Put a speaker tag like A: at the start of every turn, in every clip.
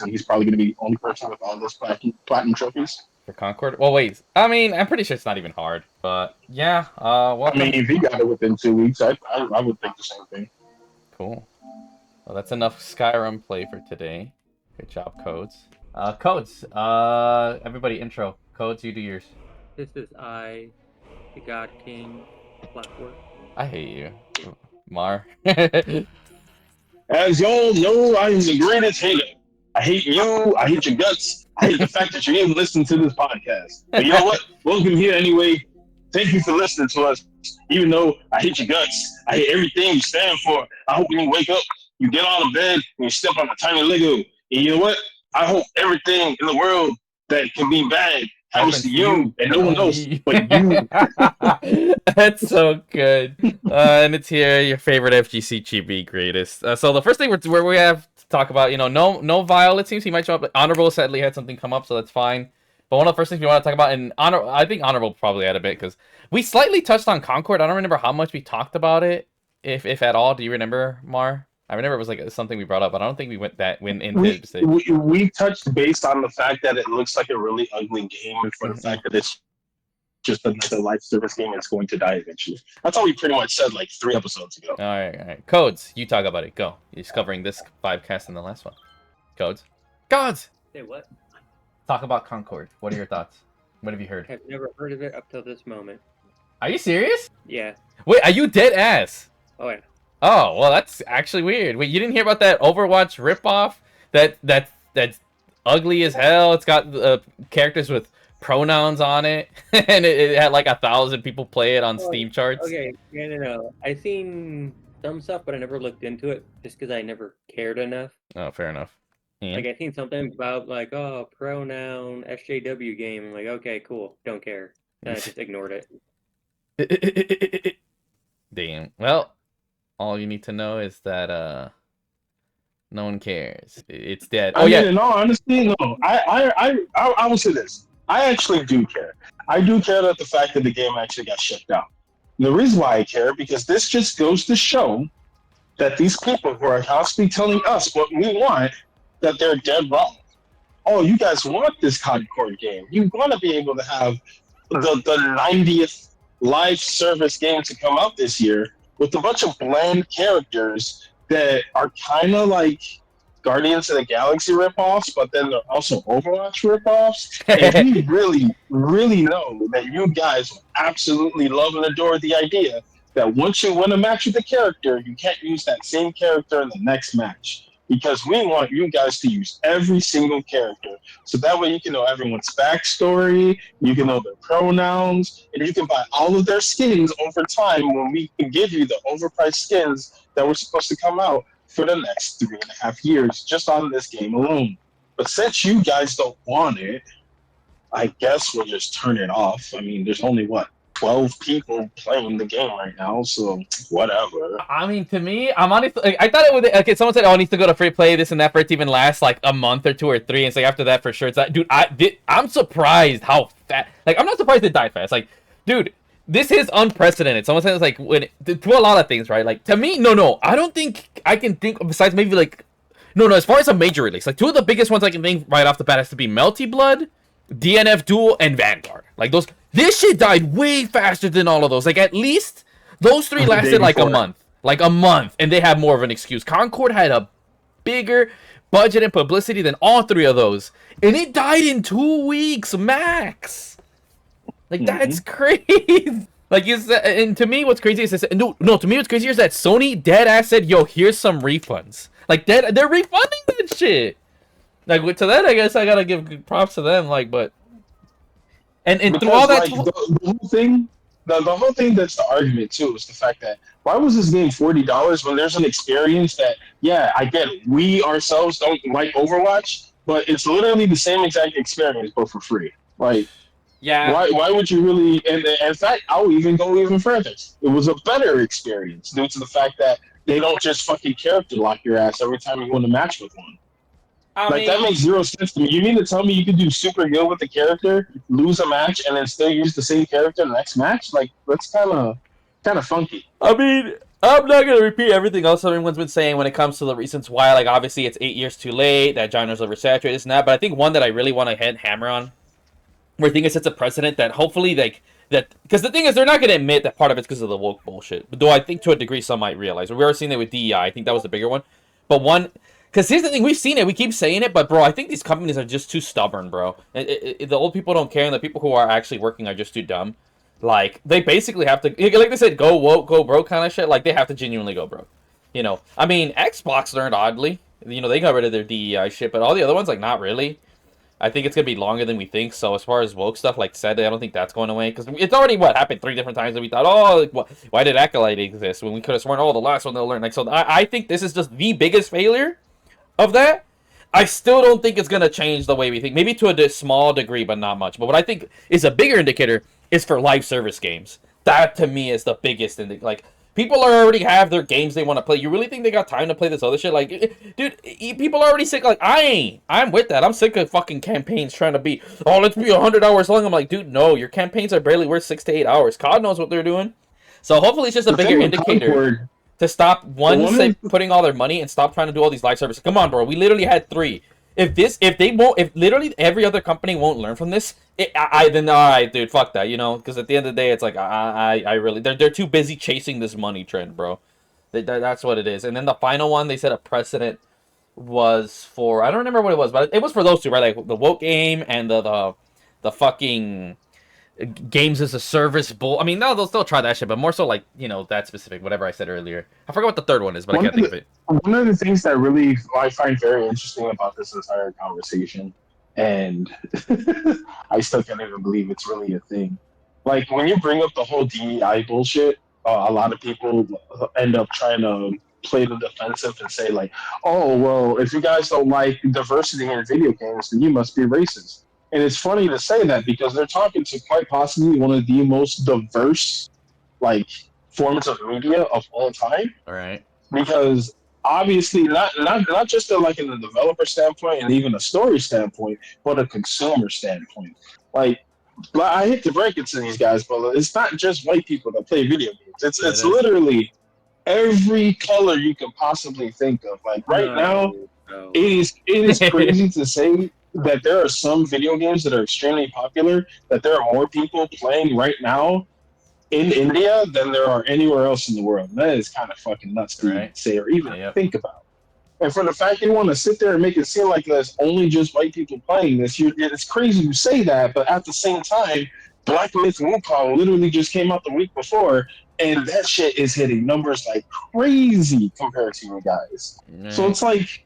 A: and he's probably going to be the only person with all those platinum trophies.
B: For Concord? Well, wait. I mean, I'm pretty sure it's not even hard. But yeah,
A: I mean,
B: welcome.
A: if he got it within 2 weeks, I would think the same thing.
B: Cool. Well, that's enough Skyrim play for today. Good job, Codes. Codes. Everybody intro. Codes, you do yours.
C: This is I, the God King, Blackwood.
B: I hate you, Mar.
A: As y'all know, I am the greatest hater. I hate you. I hate your guts. I hate the fact that you're even listening to this podcast. But you know what? Welcome here anyway. Thank you for listening to us. Even though I hate your guts, I hate everything you stand for. I hope when you wake up, you get out of bed and you step on a tiny Lego. And you know what? I hope everything in the world that can be bad happens to you and no one else but you.
B: That's so good. And it's here, your favorite FGC chibi greatest. So the first thing where we have to talk about, no Violet seems he might show up. Honorable sadly had something come up, so that's fine. But one of the first things we want to talk about, and I think Honorable probably had a bit because we slightly touched on Concord. I don't remember how much we talked about it, if at all. Do you remember, Mar? I remember it was like something we brought up, but I don't think we went into
A: we touched based on the fact that it looks like a really ugly game, and for the fact that it's just another live service game that's going to die eventually. That's all we pretty much said like 3 episodes ago.
B: All right. Codes, you talk about it. Go. You're covering this 5cast and the last one. Codes.
C: Say what?
B: Talk about Concord. What are your thoughts? What have you heard?
C: I've never heard of it up till this moment.
B: Are you serious?
C: Yeah.
B: Wait, are you dead ass?
C: Oh yeah.
B: Oh, well, that's actually weird. Wait, you didn't hear about that Overwatch ripoff? That's ugly as hell. It's got characters with pronouns on it, and it had like 1,000 people play it on Steam charts.
C: Okay. Yeah, no. I seen some stuff, but I never looked into it just because I never cared enough.
B: Oh, fair enough. Yeah.
C: Like I seen something about like pronoun SJW game. I'm like, okay, cool. Don't care. And I just ignored
B: it. Damn. Well, all you need to know is that no one cares. It's dead.
A: I mean, in all honesty, no. I will say this. I actually do care. I do care about the fact that the game actually got shut down. And the reason why I care, because this just goes to show that these people who are constantly telling us what we want, that they're dead wrong. Oh, you guys want this Concord game. You want to be able to have the 90th live service game to come out this year with a bunch of bland characters that are kind of like Guardians of the Galaxy ripoffs, but then they're also Overwatch ripoffs. And we really, really know that you guys absolutely love and adore the idea that once you win a match with a character, you can't use that same character in the next match. Because we want you guys to use every single character. So that way you can know everyone's backstory, you can know their pronouns, and you can buy all of their skins over time when we can give you the overpriced skins that were supposed to come out for the next 3.5 years just on this game alone. But since you guys don't want it, I guess we'll just turn it off. I mean, there's only, 12 people playing the game right now, so whatever.
B: I mean, to me, I'm honestly, like, I thought it would. Okay, someone said, "Oh, it needs to go to free play, this and that for it to even last like a month or 2 or 3." And so after that, for sure, it's like, dude, I'm surprised how fast. Like, I'm not surprised it died fast. Like, dude, this is unprecedented. Someone said it's like to a lot of things, right? Like to me, no, I don't think I can think besides maybe like, no. As far as a major release, like 2 of the biggest ones I can think right off the bat has to be Melty Blood, DNF Duel, and Vanguard. Like those. This shit died way faster than all of those. Like, at least those 3 lasted like a month. Like, a month. And they have more of an excuse. Concord had a bigger budget and publicity than all 3 of those. And it died in 2 weeks, max. Like, that's crazy. Like, and to me, what's crazy is this. No, to me, what's crazier is that Sony deadass said, yo, here's some refunds. Like, they're refunding that shit. Like, to that, I guess I gotta give props to them. Like, but... And
A: because,
B: through all that,
A: the whole thing that's the argument too is the fact that why was this game $40 when there's an experience that, yeah, I get it. We ourselves don't like Overwatch, but it's literally the same exact experience but for free. Like,
B: yeah,
A: why would you really? And in fact, I'll even go even further. It was a better experience due to the fact that they don't just fucking character lock your ass every time you win a match with one. That makes 0 sense to me. You mean to tell me you could do super good with the character, lose a match, and then still use the same character in the next match? Like, that's kind of funky.
B: I mean, I'm not gonna repeat everything else everyone's been saying when it comes to the reasons why. Like, obviously, it's 8 years too late. That genre's oversaturated, this and that. But I think one that I really want to hammer on, where I think it sets a precedent that hopefully, like, that because the thing is, they're not gonna admit that part of it's because of the woke bullshit. But though I think to a degree some might realize. We already seen it with DEI. I think that was the bigger one. But one, because here's the thing, we've seen it. We keep saying it, but bro, I think these companies are just too stubborn, bro. The old people don't care, and the people who are actually working are just too dumb. Like, they basically have to, like they said, go woke, go broke kind of shit. Like, they have to genuinely go broke. You know, I mean, Xbox learned oddly. You know, they got rid of their DEI shit, but all the other ones, like, not really. I think it's gonna be longer than we think. So as far as woke stuff, like said, I don't think that's going away because it's already happened 3 different times, and we thought, oh, like, why did Acolyte exist when we could have sworn, oh, the last one they'll learn. Like, so I think this is just the biggest failure of that. I still don't think it's gonna change the way we think. Maybe to a small degree, but not much. But what I think is a bigger indicator is for live service games. That to me is the biggest indicator. Like, people already have their games they want to play. You really think they got time to play this other shit? Like, dude, people are already sick. Like, I ain't. I'm with that. I'm sick of fucking campaigns trying to be, oh, let's be 100 hours long. I'm like, dude, no. Your campaigns are barely worth 6 to 8 hours. God knows what they're doing. So hopefully it's just a bigger indicator
A: Concord,
B: to stop putting all their money and stop trying to do all these live services. Come on, bro. We literally had 3. If literally every other company won't learn from this, then all right, dude, fuck that, you know? Because at the end of the day, it's like I really they're too busy chasing this money trend, bro. That's what it is. And then the final one, they said a precedent was for, I don't remember what it was, but it was for those two, right? Like the woke game and the fucking games as a service bull. I mean, no, they'll still try that shit, but more so like, you know, that specific, whatever I said earlier. I forgot what the third one is, but I can't think of it.
A: One of the things that really I find very interesting about this entire conversation, and I still can't even believe it's really a thing. Like, when you bring up the whole DEI bullshit, a lot of people end up trying to play the defensive and say, like, oh, well, if you guys don't like diversity in video games, then you must be racist. And it's funny to say that because they're talking to quite possibly one of the most diverse, like, forms of media of all time.
B: All right.
A: Because obviously, not just like in the developer standpoint and even a story standpoint, but a consumer standpoint. Like, I hate to break it to these guys, but it's not just white people that play video games. It's literally every color you can possibly think of. Like right now, it is crazy to say that there are some video games that are extremely popular, that there are more people playing right now in India than there are anywhere else in the world. And that is kind of fucking nuts to say or even think about. And for the fact you want to sit there and make it seem like there's only just white people playing this, it's crazy you say that, but at the same time, Black Myth Wukong literally just came out the week before, and that shit is hitting numbers like crazy compared to you guys. So it's like,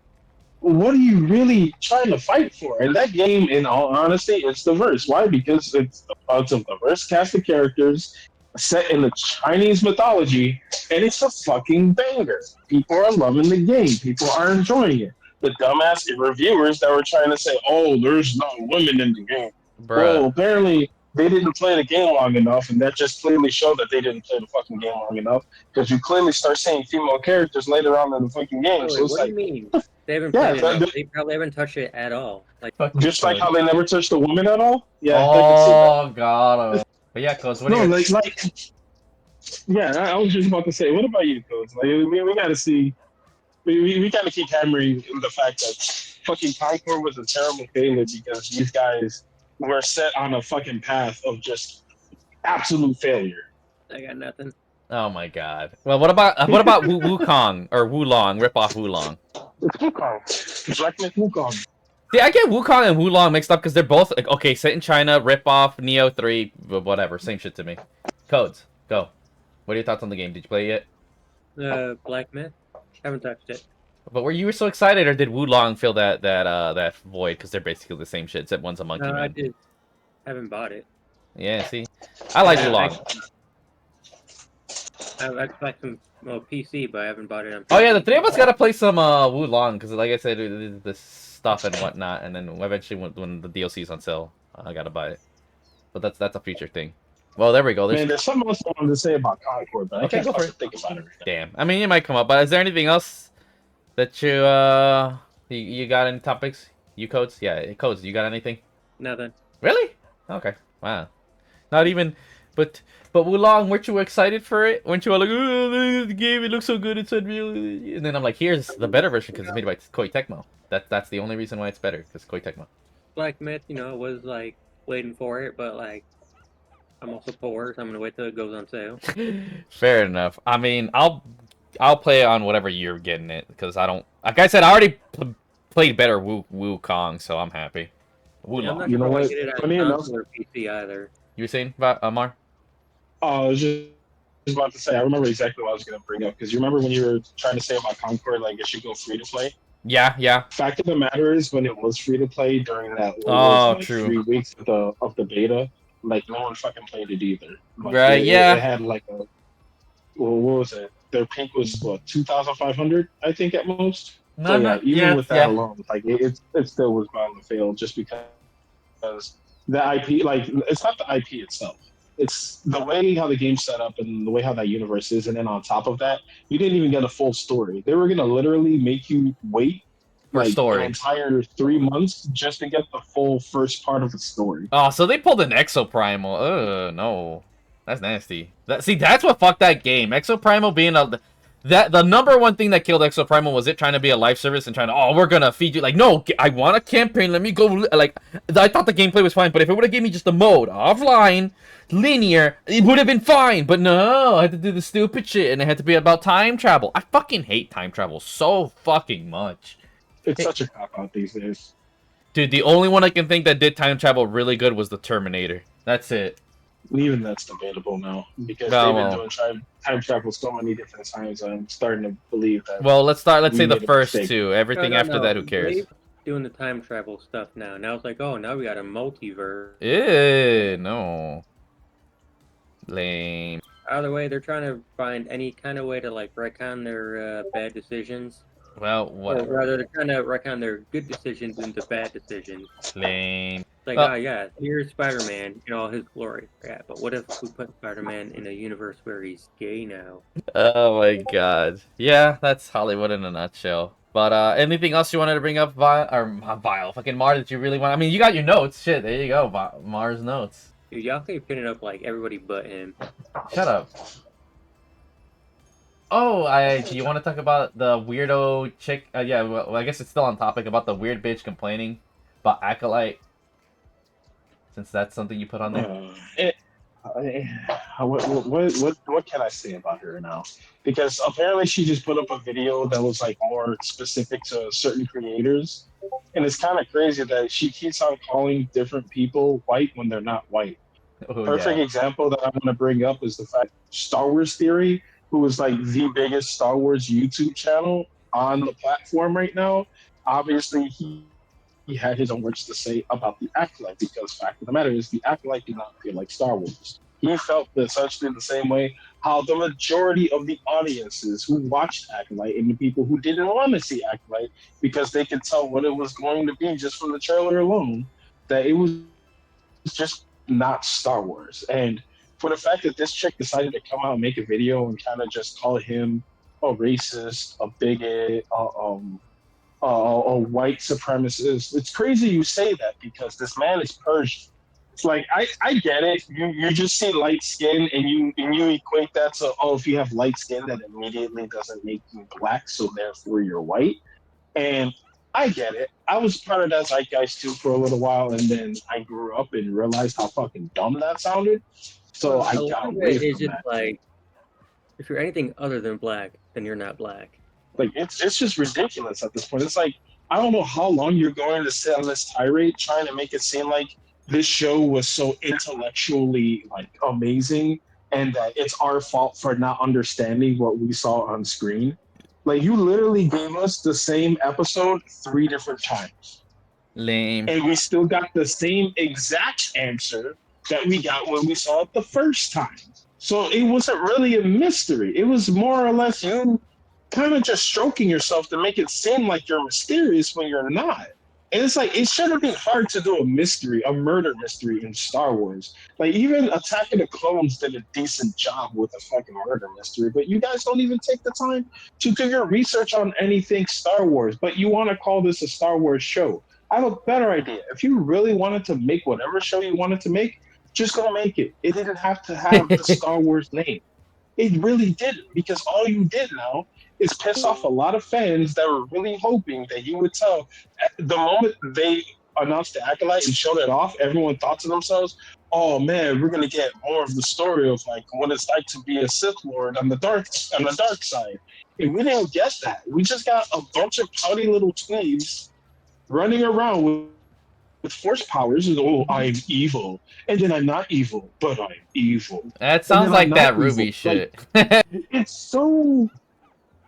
A: what are you really trying to fight for? And that game, in all honesty, it's diverse. Why? Because it's a diverse cast of characters set in the Chinese mythology, and it's a fucking banger. People are loving the game. People are enjoying it. The dumbass reviewers that were trying to say, oh, there's no women in the game. Well, apparently they didn't play the game long enough, and that just clearly showed that they didn't play the fucking game long enough, because you clearly start seeing female characters later on in the fucking game. So
C: what do you mean? They haven't played it. They probably haven't touched it at all. Like,
A: just like how they never touched a woman at all? Yeah.
B: Oh, God. But yeah, Codes, what do you...
A: I was just about to say, what about you, Codes? Like, we got to see... We got to keep hammering the fact that fucking Concord was a terrible failure because these guys were set on a fucking path of just absolute failure.
C: I got nothing.
B: Oh my god. Well, what about Wukong or Wulong? Rip off Wulong.
A: It's Wukong. Black Myth Wukong.
B: See, I get Wukong and Wulong mixed up because they're both like, okay, set in China, rip off Neo 3, whatever, same shit to me. Codes, go. What are your thoughts on the game? Did you play it yet?
C: Black Myth. Haven't touched it.
B: But were you so excited, or did Wulong fill that void because they're basically the same shit? Except one's a monkey man.
C: I did. Haven't bought it.
B: Yeah, see, I like Wulong.
C: I expect some PC, but I haven't bought it on PC.
B: Oh yeah, the 3 of us gotta play some Wulong because, like I said, the stuff and whatnot, and then eventually when the DLC is on sale, I gotta buy it. But that's a future thing. Well, there we go.
A: There's something else I wanted to say about Concord, but
B: okay,
A: I can't think about it.
B: Damn. I mean, it might come up, but is there anything else that you got any topics? You Codes? Yeah, Codes. You got anything?
C: Nothing.
B: Really? Okay. Wow. Not even But Wulong, weren't you excited for it? Weren't you all like, oh, the game, it looks so good, it's unreal. And then I'm like, here's the better version because it's made by Koei Tecmo. That's the only reason why it's better, because Koei Tecmo.
C: Black Myth, was like waiting for it, but like I'm also poor, so I'm gonna wait till it goes on sale.
B: Fair enough. I mean, I'll play it on whatever you're getting it, because I don't, like I said, I already played better Wukong, so I'm happy.
C: Yeah, I'm not
A: You
C: sure
A: know
C: if I
A: what?
C: get it on
A: Funny enough,
C: console or PC either.
B: You were saying about Amar?
A: I was just about to say, I remember exactly what I was going to bring up because you remember when you were trying to say about Concord, like it should go free to play.
B: Yeah.
A: Fact of the matter is, when it was free to play during that
B: Oh,
A: like
B: true.
A: 3 weeks of the beta, like no one fucking played it either. Like,
B: Right? Yeah.
A: It had like a what was it? Their peak was what 2,500, I think at most. So yeah, even with that alone, like it still was bound to fail just because the IP, like it's not the IP itself. It's the way how the game's set up and the way how that universe is, and then on top of that, you didn't even get a full story. They were gonna literally make you wait
B: For
A: like
B: story.
A: an entire 3 months just to get the full first part of the story.
B: Oh, so they pulled an Exoprimal. No. That's nasty. That's what fucked that game. Exoprimal being the number one thing that killed Exoprimal was it trying to be a live service and trying to, we're gonna feed you. Like, no, I want a campaign. Let me go. Like, I thought the gameplay was fine, but if it would have given me just a mode, offline, linear, it would have been fine. But no, I had to do the stupid shit, and it had to be about time travel. I fucking hate time travel so fucking much.
A: It's such a cop out these days.
B: Dude, the only one I can think that did time travel really good was the Terminator. That's it.
A: Even that's debatable now because they've been doing time travel so many different times. I'm starting to believe that.
B: Well, let's say the first
A: mistake.
B: two. Everything after that, who cares?
C: They're doing the time travel stuff now. Now it's like, oh, now we got a multiverse.
B: No. Lame.
C: Either way, they're trying to find any kind of way to like retcon their bad decisions.
B: Well, whatever.
C: Or rather, they're trying to retcon their good decisions into bad decisions.
B: Lame.
C: Like, yeah, here's Spider-Man in all his glory. Yeah, but what if we put Spider-Man in a universe where he's gay now?
B: Oh my god. Yeah, that's Hollywood in a nutshell. But anything else you wanted to bring up, Vile? Fucking Mar, did you really want? I mean, you got your notes. Shit, there you go. Mar's notes.
C: Dude, y'all keep pinning up like everybody but him.
B: Shut up. Oh, you want to talk about the weirdo chick? Yeah, well, I guess it's still on topic about the weird bitch complaining about Acolyte. Since that's something you put on there.
A: What can I say about her now? Because apparently she just put up a video that was like more specific to certain creators, and it's kind of crazy that she keeps on calling different people white when they're not white. Perfect example that I want to bring up is the fact Star Wars Theory, who is like the biggest Star Wars YouTube channel on the platform right now. Obviously, he had his own words to say about the Acolyte because fact of the matter is the Acolyte did not feel like Star Wars. He felt essentially the same way how the majority of the audiences who watched Acolyte and the people who didn't want to see Acolyte because they could tell what it was going to be just from the trailer alone, that it was just not Star Wars. And for the fact that this chick decided to come out and make a video and kind of just call him a racist, a bigot, a white supremacist. It's crazy you say that because this man is Persian. It's like I get it. You just see light skin and you equate that to if you have light skin that immediately doesn't make you black, so therefore you're white. And I get it. I was part of that zeitgeist too for a little while, and then I grew up and realized how fucking dumb that sounded. So I got away from that.
C: Like, if you're anything other than black, then you're not black.
A: Like it's just ridiculous at this point. It's like I don't know how long you're going to sit on this tirade trying to make it seem like this show was so intellectually like amazing and that it's our fault for not understanding what we saw on screen. Like you literally gave us the same episode 3 different times.
B: Lame.
A: And we still got the same exact answer that we got when we saw it the first time. So it wasn't really a mystery. It was more or less you kind of just stroking yourself to make it seem like you're mysterious when you're not. And it's like, it shouldn't be hard to do a mystery, a murder mystery in Star Wars. Like, even Attack of the Clones did a decent job with a fucking murder mystery, but you guys don't even take the time to do your research on anything Star Wars, but you want to call this a Star Wars show. I have a better idea. If you really wanted to make whatever show you wanted to make, just gonna make it. It didn't have to have the Star Wars name. It really didn't, because all you did now is piss off a lot of fans that were really hoping that you would tell. The moment they announced the Acolyte and showed it off, everyone thought to themselves, "Oh man, we're gonna get more of the story of like what it's like to be a Sith Lord on the dark side." And we didn't get that. We just got a bunch of pouty little tweens running around with force powers. And, oh, I'm evil, and then I'm not evil, but I'm evil.
B: That
A: And
B: sounds
A: then I'm
B: like
A: not
B: that
A: evil.
B: Ruby shit.
A: It's so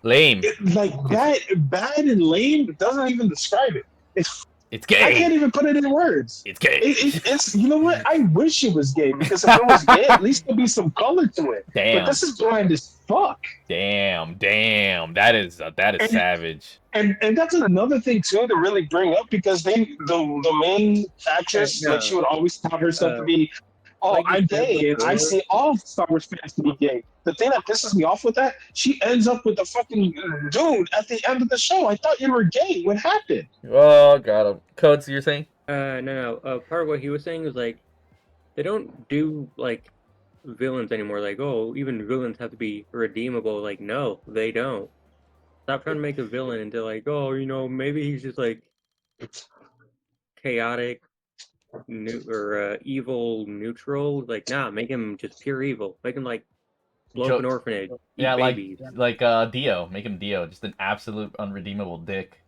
B: Lame.
A: like bad and lame. It doesn't even describe it.
B: It's
A: I can't
B: gay.
A: even put it in words.
B: It's gay.
A: It's you know what? I wish it was gay, because if it was gay, at least there'd be some color to it.
B: Damn.
A: But this is blind as fuck.
B: Damn. That is savage.
A: And that's another thing too to really bring up, because the main actress,
C: Yeah, no.
A: like, she would always tell herself to be, "Oh,
C: like you
A: I'm
C: said
A: gay," and I
C: before-
A: see all Star Wars fans to be gay. The thing that pisses me off with that, she ends up with a fucking dude at the end of the show. I thought you were gay. What happened?
B: Oh, got him. Codes, you're saying?
C: No. Part of what he was saying was like, they don't do like villains anymore. Like, oh, even villains have to be redeemable. Like, no, they don't. Stop trying to make a villain into like, oh, maybe he's just like chaotic, evil neutral. Like, nah, make him just pure evil. Make him like blow up an orphanage. Eat
B: Yeah,
C: babies.
B: like Dio. Make him Dio. Just an absolute unredeemable dick.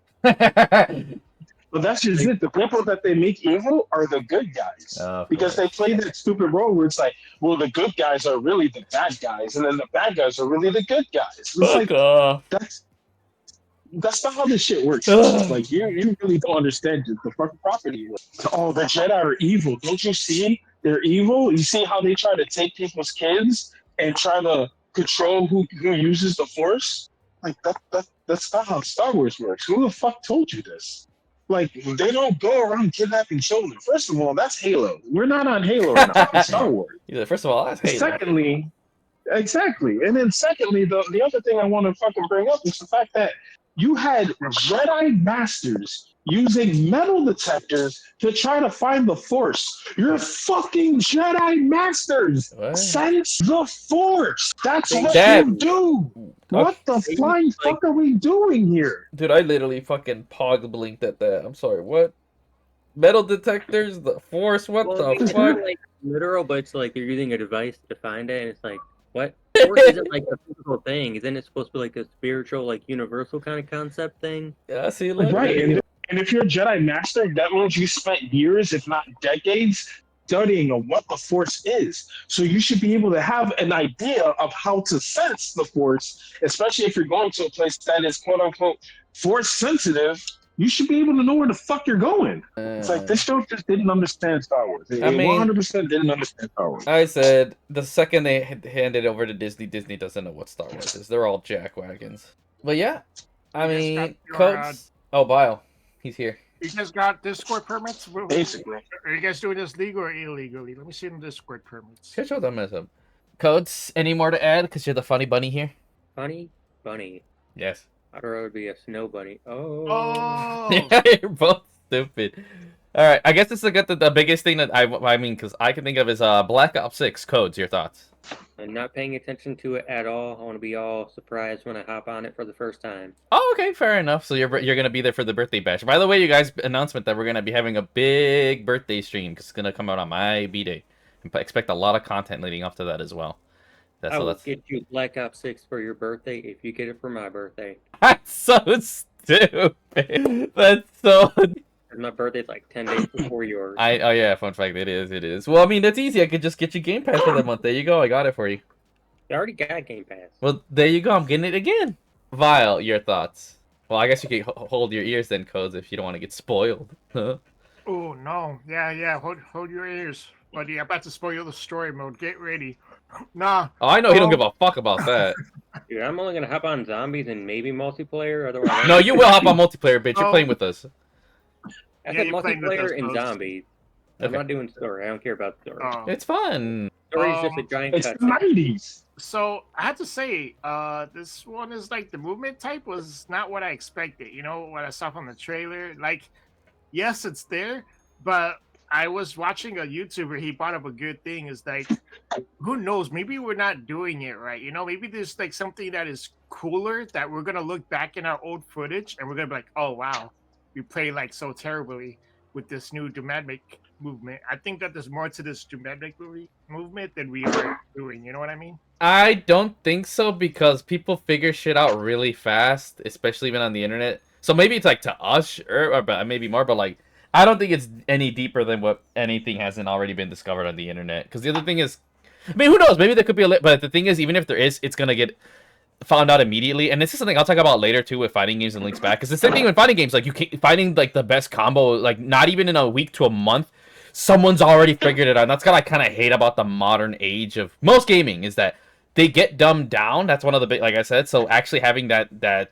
A: But that's just it. The people that they make evil are the good guys,
B: Of
A: because they
B: course.
A: play that stupid role where it's like, well, the good guys are really the bad guys, and then the bad guys are really the good guys. It's like,
B: Fuck off.
A: that's not how this shit works.
B: Ugh.
A: Like, you really don't understand the fucking property. Oh, the Jedi are evil. Don't you see? They're evil. You see how they try to take people's kids and try to control who uses the Force? Like, that's not how Star Wars works. Who the fuck told you this? Like, they don't go around kidnapping children. First of all, that's Halo. We're not on Halo right now. It's Star Wars.
B: He's like, first of all, that's Halo.
A: Secondly, exactly. And then secondly, the other thing I want to fucking bring up is the fact that you had Jedi Masters using metal detectors to try to find the Force. You're fucking Jedi Masters.
B: What?
A: Sense the Force. That's what
B: Dad.
A: you do. What the
C: They
A: flying
C: use, like-
A: fuck are we doing here?
B: Dude, I literally fucking pog blinked at that. I'm sorry, what? Metal detectors? The Force? What
C: Well,
B: the
C: it's
B: fuck?
C: not like literal, but it's like they're using a device to find it, and it's like, what? Force isn't like a physical thing. Isn't it supposed to be like a spiritual, like universal kind of concept thing?
B: Yeah, see, look.
A: Right. And if you're a Jedi Master, that means you spent years, if not decades, studying on what the Force is. So you should be able to have an idea of how to sense the Force, especially if you're going to a place that is quote unquote Force sensitive. You should be able to know where the fuck you're going. It's like this show just didn't understand Star Wars. It
B: I mean-
A: 100% didn't understand Star Wars.
B: I said the second they hand it over to Disney, Disney doesn't know what Star Wars is. They're all jackwagons. But yeah, I
D: You just
B: mean,
D: got your,
B: Codes. Oh, Bile, he's here.
D: You guys got Discord permits?
A: Basically.
D: Are you guys doing this legal or illegally? Let me see the Discord permits.
B: Shut your dumb ass up. Codes, any more to add? Because you're the funny bunny here.
C: Funny bunny.
B: Yes.
C: I'd rather be a snow bunny. Oh.
D: Oh!
B: Yeah, you're both stupid. All right, I guess this is the biggest thing that I mean, because I can think of is Black Ops 6 Codes. Your thoughts?
C: I'm not paying attention to it at all. I want to be all surprised when I hop on it for the first time.
B: Oh, okay, fair enough. So you're gonna be there for the birthday bash. By the way, you guys, announcement that we're gonna be having a big birthday stream because it's gonna come out on my b-day. And expect a lot of content leading up to that as well.
C: I will get you Black Ops 6 for your birthday if you get it for my birthday.
B: That's so stupid. That's so.
C: My birthday's like 10 days before yours.
B: Oh yeah, fun fact, it is. Well, I mean, that's easy. I could just get you Game Pass for that month. There you go. I got it for you.
C: I already got Game Pass.
B: Well, there you go. I'm getting it again. Vile, your thoughts? Well, I guess you could hold your ears then, Codes, if you don't want to get spoiled.
D: Oh no. Yeah. Hold your ears. Buddy, I'm about to spoil the story mode. Get ready. Nah.
B: Oh, I know he don't give a fuck about that.
C: Dude, I'm only gonna hop on zombies and maybe multiplayer. Otherwise,
B: No, you will hop on multiplayer, bitch. You're
D: Oh.
B: playing with us.
C: I
D: Yeah,
C: said
D: you're playing with
C: multiplayer
D: us,
C: and
D: folks.
C: zombies. I'm
B: Okay.
C: not doing story. I don't care about story.
D: Oh.
B: It's fun.
C: Story is just a giant
A: It's the
C: cutscene.
A: 90s.
D: So I have to say, this one is like the movement type was not what I expected. You know what I saw from the trailer. Like, yes, it's there, but I was watching a YouTuber. He brought up a good thing. Is like, who knows? Maybe we're not doing it right. You know, maybe there's like something that is cooler that we're gonna look back in our old footage and we're gonna be like, oh wow, we played like so terribly with this new domestic movement. I think that there's more to this domestic movement than we are doing. You know what I mean?
B: I don't think so because people figure shit out really fast, especially even on the internet. So maybe it's like to us, or but maybe more, but like I don't think it's any deeper than what anything hasn't already been discovered on the internet. Because the other thing is, I mean, who knows? Maybe there could be but the thing is, even if there is, it's gonna get found out immediately. And this is something I'll talk about later too with fighting games and links back. Because the same thing with fighting games, like you can't finding like the best combo, like not even in a week to a month. Someone's already figured it out. And that's what I kind of hate about the modern age of most gaming is that they get dumbed down. That's one of the big, like I said. So actually having that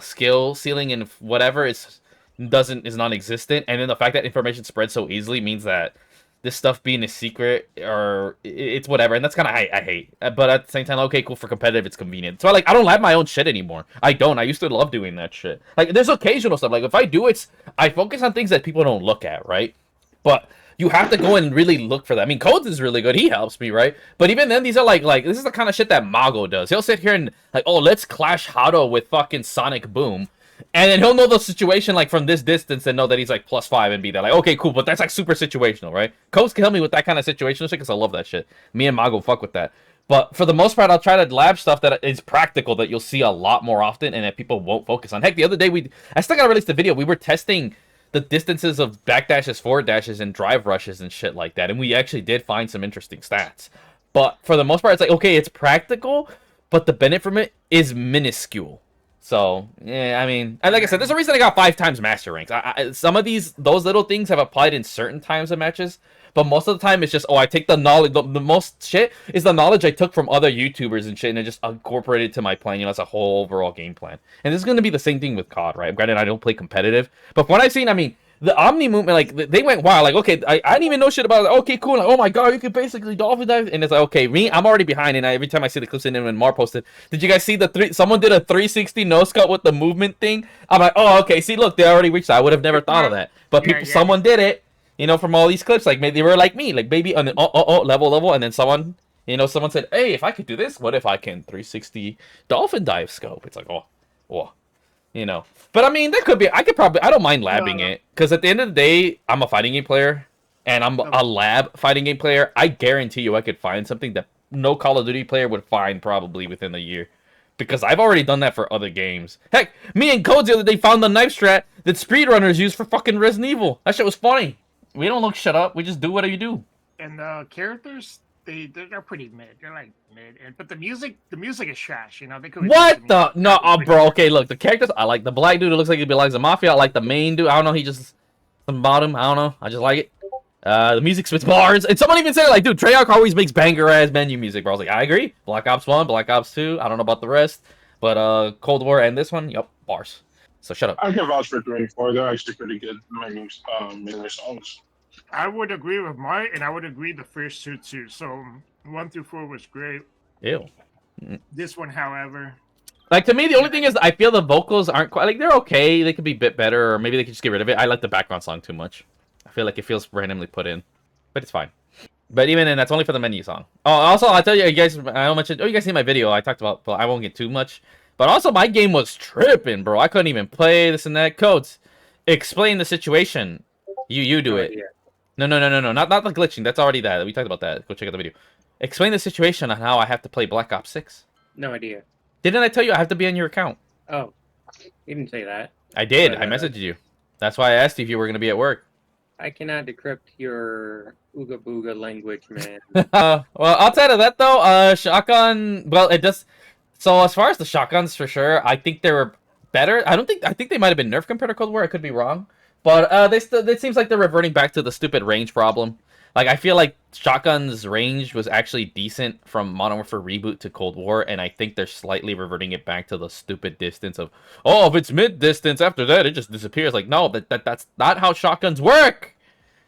B: skill ceiling and whatever is non-existent, and then the fact that information spreads so easily means that this stuff being a secret or it's whatever, and that's kind of I hate. But at the same time, okay, cool for competitive, it's convenient. So like I don't lab my own shit anymore. I don't. I used to love doing that shit. Like there's occasional stuff. Like if I do, I focus on things that people don't look at, right? But you have to go and really look for that. I mean, Codes is really good. He helps me, right? But even then, these are like this is the kind of shit that Mago does. He'll sit here and like, oh, let's clash Hado with fucking Sonic Boom. And then he'll know the situation like from this distance and know that he's like +5 and be there like, okay, cool, but that's like super situational, right? Codes can help me with that kind of situational shit because I love that shit. Me and Mago fuck with that. But for the most part, I'll try to lab stuff that is practical that you'll see a lot more often and that people won't focus on. Heck, the other day I still gotta release the video. We were testing the distances of backdashes, forward dashes, and drive rushes and shit like that. And we actually did find some interesting stats. But for the most part, it's like, okay, it's practical, but the benefit from it is minuscule. So, yeah, I mean, and like I said, there's a reason I got 5 times master ranks. Some of those little things have applied in certain times of matches, but most of the time it's just, oh, I take the knowledge, the most shit is the knowledge I took from other YouTubers and shit, and I just incorporated to my plan, as a whole overall game plan. And this is going to be the same thing with COD, right? Granted, I don't play competitive, but from what I've seen, I mean, the Omni movement, like, they went wild. Like, okay, I didn't even know shit about it. Like, okay, cool. Like, oh my god, you could basically dolphin dive. And it's like, okay, I'm already behind. And every time I see the clips in when Mar posted, did you guys see someone did a 360 no-scope with the movement thing? I'm like, oh, okay, see, look, they already reached that. I would have never thought of that. But someone did it, from all these clips. Like, maybe they were like me, like, baby, on the, level. And then someone said, hey, if I could do this, what if I can 360 dolphin dive scope? It's like, oh. But I mean, I don't mind labbing it, because at the end of the day, I'm a fighting game player, and I'm a lab fighting game player. I guarantee you I could find something that no Call of Duty player would find probably within a year, because I've already done that for other games. Heck, me and Codes the other day found the knife strat that speedrunners use for fucking Resident Evil. That shit was funny. We don't look shut up, we just do what you do.
D: And the characters, they're pretty mid. They're like mid, but the music is trash. They could.
B: What the no, bro? Okay, look, the characters. I like the black dude who looks like he belongs to Mafia. I like the main dude. I don't know. He just some bottom. I don't know. I just like it. The music spits bars, and someone even said like, dude, Treyarch always makes banger ass menu music, bro. I was like, I agree. Black Ops 1, Black Ops 2. I don't know about the rest, but Cold War and this one, yep, bars. So shut up.
A: I can vouch for 3 and 4. They're actually pretty good menu songs.
D: I would agree with Mike, and I would agree the first two too. So 1 through 4 was great.
B: Ew.
D: This one, however,
B: like, to me, the only thing is I feel the vocals aren't quite, like, they're okay. They could be a bit better, or maybe they could just get rid of it. I like the background song too much. I feel like it feels randomly put in, but it's fine. But even then, that's only for the menu song. Oh, also, I'll tell you guys, I don't mention, you guys see my video. I talked about, but I won't get too much. But also, my game was tripping, bro. I couldn't even play this and that. Codes, explain the situation. You do it.
C: Yeah.
B: No, not the glitching. That's already that. We talked about that. Go check out the video. Explain the situation on how I have to play Black Ops 6.
C: No idea.
B: Didn't I tell you I have to be on your account?
C: Oh, you didn't say that.
B: I did. I messaged you. That's why I asked you if you were going to be at work.
C: I cannot decrypt your ooga booga language, man.
B: Well, outside of that, though, shotgun, well, it does. So as far as the shotguns, for sure, I think they were better. I think they might have been nerfed compared to Cold War. I could be wrong. But it seems like they're reverting back to the stupid range problem. Like, I feel like Shotgun's range was actually decent from Modern Warfare Reboot to Cold War, and I think they're slightly reverting it back to the stupid distance of, oh, if it's mid-distance, after that, it just disappears. Like, no, that's not how shotguns work!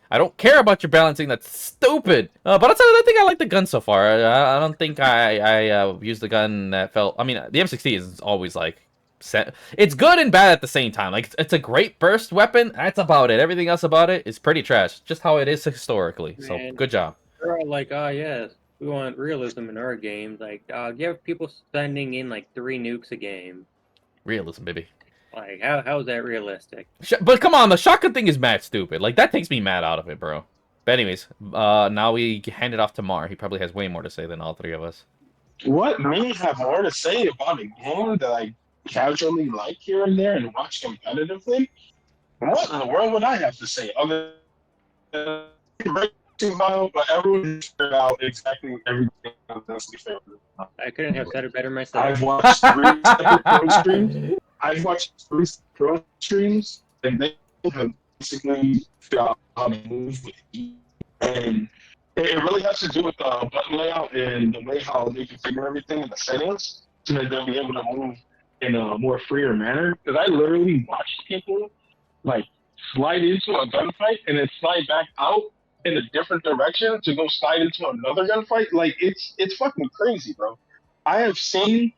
B: I don't care about your balancing, that's stupid! But outside of that, I think I like the gun so far. I don't think I used the gun that felt... I mean, the M60 is always, like, It's good and bad at the same time. Like it's a great burst weapon. That's about it. Everything else about it is pretty trash. Just how it is historically. So
C: Man.
B: good job.
C: They're all like, oh yes, we want realism in our games. Like, you have people sending in like 3 nukes a game.
B: Realism, baby.
C: Like, how is that realistic?
B: But come on, the shotgun thing is mad stupid. Like that takes me mad out of it, bro. But anyways, now we hand it off to Mar. He probably has way more to say than all 3 of us.
A: What me have more to say about a game that I casually like here and there and watch competitively? What in the world would I have to say other than but everyone figured out exactly everything that's my favorite.
C: I couldn't have said it better myself.
A: I've watched 3 separate pro streams. I've watched 3 pro streams, and they have basically figured out how to move with ease. And it really has to do with the button layout and the way how they configure everything in the settings so that they'll be able to move in a more freer manner. Because I literally watched people like slide into a gunfight and then slide back out in a different direction to go slide into another gunfight. Like it's fucking crazy, bro. I have seen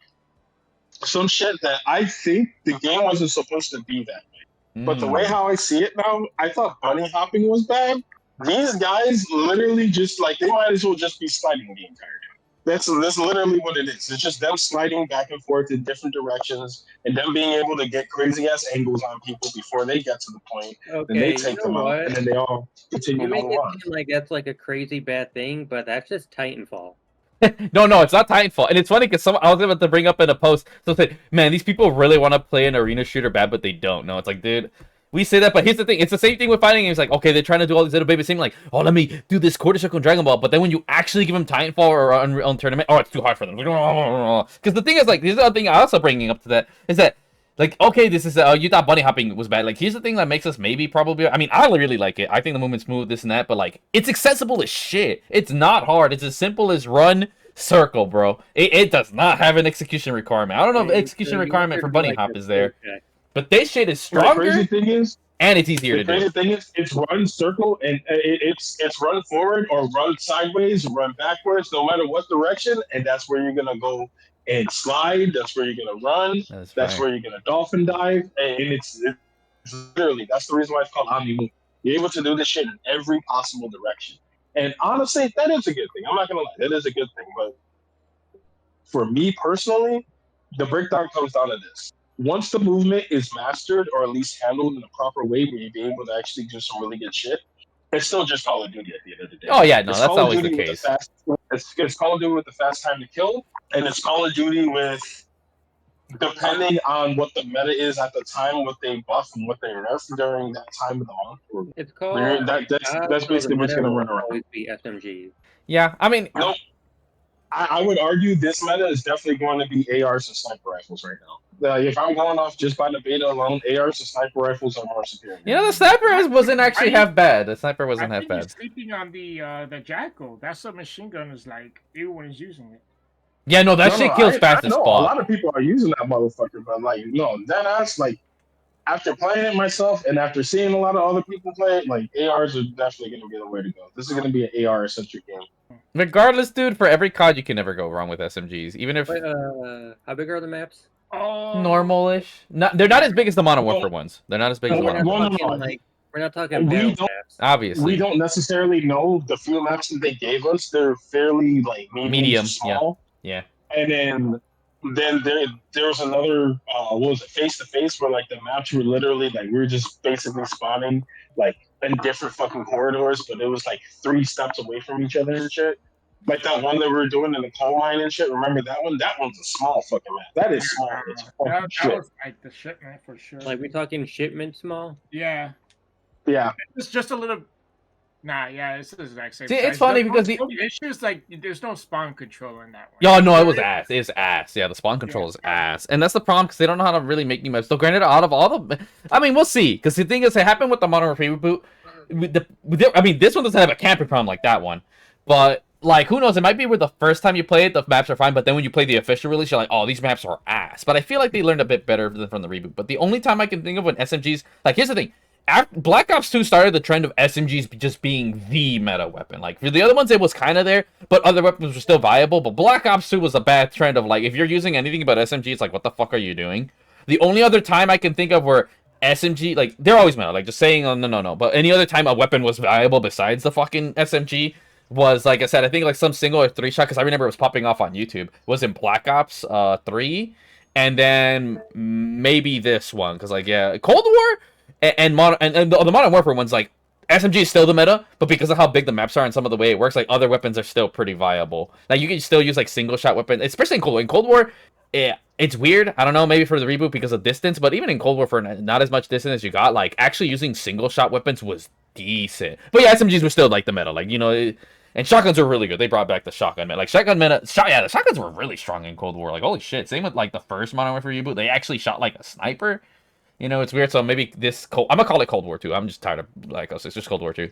A: some shit that I think the game wasn't supposed to be that way. But the way how I see it now, I thought bunny hopping was bad. These guys literally just like they might as well just be sliding the entire time. That's literally what it is. It's just them sliding back and forth in different directions and them being able to get crazy ass angles on people before they get to the point.
C: Okay,
A: and they take them out, and then they all continue
C: You make
A: to
C: it
A: go on.
C: seem like that's like a crazy bad thing, but that's just Titanfall.
B: No, it's not Titanfall. And it's funny because I was about to bring up in a post, so say, man, these people really want to play an arena shooter bad, but they don't. No, it's like, dude, we say that, but here's the thing. It's the same thing with fighting games. Like, okay, they're trying to do all these little baby things, like, oh, let me do this quarter circle in Dragon Ball. But then when you actually give them Titanfall or Unreal Tournament, oh, it's too hard for them. Because the thing is, like, this is the other thing I also bringing up to that, is that, like, okay, this is, you thought bunny hopping was bad. Like, here's the thing that makes us maybe probably, I mean, I really like it. I think the movement's smooth, this and that, but, like, it's accessible as shit. It's not hard. It's as simple as run, circle, bro. It does not have an execution requirement. I don't know if execution requirement for bunny hop is there. But this shit is stronger,
A: The crazy thing is,
B: and it's easier to do.
A: the crazy thing is, it's run circle and it's run forward or run sideways or run backwards, no matter what direction, and that's where you're gonna go and slide. That's where you're gonna run. That's where you're gonna dolphin dive, and it's literally that's the reason why it's called Omni Move. You're able to do this shit in every possible direction, and honestly, that is a good thing. I'm not gonna lie, that is a good thing. But for me personally, the breakdown comes down to this. Once the movement is mastered or at least handled in a proper way where you'll be able to actually do some really good shit, it's still just Call of Duty at the end of the day.
B: Oh yeah, no,
A: It's
B: that's
A: Call of
B: always
A: Duty
B: the
A: with
B: case.
A: It's Call of Duty with the fast time to kill, and it's Call of Duty with, depending on what the meta is at the time, what they buff and what they nerf during that time of the month.
C: It's called.
A: That's basically what's going to run around.
C: Always be SMGs.
B: Yeah, I mean,
A: Nope. I would argue this meta is definitely going to be ARs and sniper rifles right now. If I'm going off just by the beta alone, ARs and sniper rifles are more superior.
B: you know, the sniper wasn't actually half bad. The sniper wasn't
D: I
B: half
D: think you're
B: bad.
D: sleeping on the Jackal. That submachine gun is like everyone is using it.
B: Yeah, no, that shit kills fast
A: I
B: as
A: know,
B: fuck.
A: a lot of people are using that motherfucker, but like, no, that ass, like, after playing it myself and after seeing a lot of other people play it, like, ARs are definitely going to be the way to go. This is going to be an AR-centric game.
B: Regardless, dude, for every COD, you can never go wrong with SMGs. Even if
C: But, how big are the maps?
D: Oh,
B: normal-ish. They're not as big as the Modern Warfare ones. They're not as big as the
A: Well,
B: Modern
A: no,
B: Warfare.
A: no.
C: We're not talking
A: We
C: battle
A: don't-
C: maps.
B: Obviously.
A: We don't necessarily know the few maps that they gave us. They're fairly, like,
B: Medium,
A: to small.
B: Yeah.
A: And then there was another, what was it, face-to-face, where, like, the maps were literally, like, we were just basically spawning, like, in different fucking corridors, but it was, like, 3 steps away from each other and shit. Like that one that we were doing in the coal mine and shit. Remember that one? That one's a small fucking map. That is small. It's fucking
D: that
A: shit.
D: was like the shipment for sure.
C: Like, we talking shipment small?
D: Yeah,
A: Yeah.
D: it's just a little. Nah, yeah, it's the exact same.
B: See, it's
D: size.
B: funny
D: The
B: because
D: only issue is like there's no spawn control in that one.
B: Yo, no, it was ass. It's ass. Yeah, the spawn control is ass. And that's the problem, because they don't know how to really make new maps. So granted, out of all the... I mean, we'll see. Because the thing is, it happened with the Modern Warfare reboot. I mean, this one doesn't have a camping problem like that one. But, like, who knows? It might be where the first time you play it, the maps are fine. But then when you play the official release, you're like, oh, these maps are ass. But I feel like they learned a bit better from the reboot. But the only time I can think of when SMGs... Like, here's the thing. Black Ops 2 started the trend of SMGs just being the meta weapon. Like, for the other ones, it was kind of there, but other weapons were still viable. But Black Ops 2 was a bad trend of, like, if you're using anything but SMG, it's like, what the fuck are you doing? The only other time I can think of where SMG, like, they're always meta, like, just saying, oh, no. But any other time a weapon was valuable besides the fucking SMG was, like I said, I think, like, some single or 3-shot, because I remember it was popping off on YouTube, was in Black Ops 3, and then maybe this one, because, like, yeah, Cold War and the Modern Warfare one's, like, SMG is still the meta, but because of how big the maps are and some of the way it works, like, other weapons are still pretty viable. Like, you can still use, like, single-shot weapons, especially in Cold War. In Cold War, it's weird. I don't know, maybe for the reboot because of distance, but even in Cold War, for not as much distance as you got, like, actually using single-shot weapons was decent. But yeah, SMGs were still, like, the meta. Like, you know, and shotguns were really good. They brought back the shotgun meta. Like, the shotguns were really strong in Cold War. Like, holy shit. Same with, like, the first Modern Warfare reboot. They actually shot, like, a sniper. You know, it's weird. So maybe I'm gonna call it Cold War 2. I'm just tired of, like, it's just Cold War 2.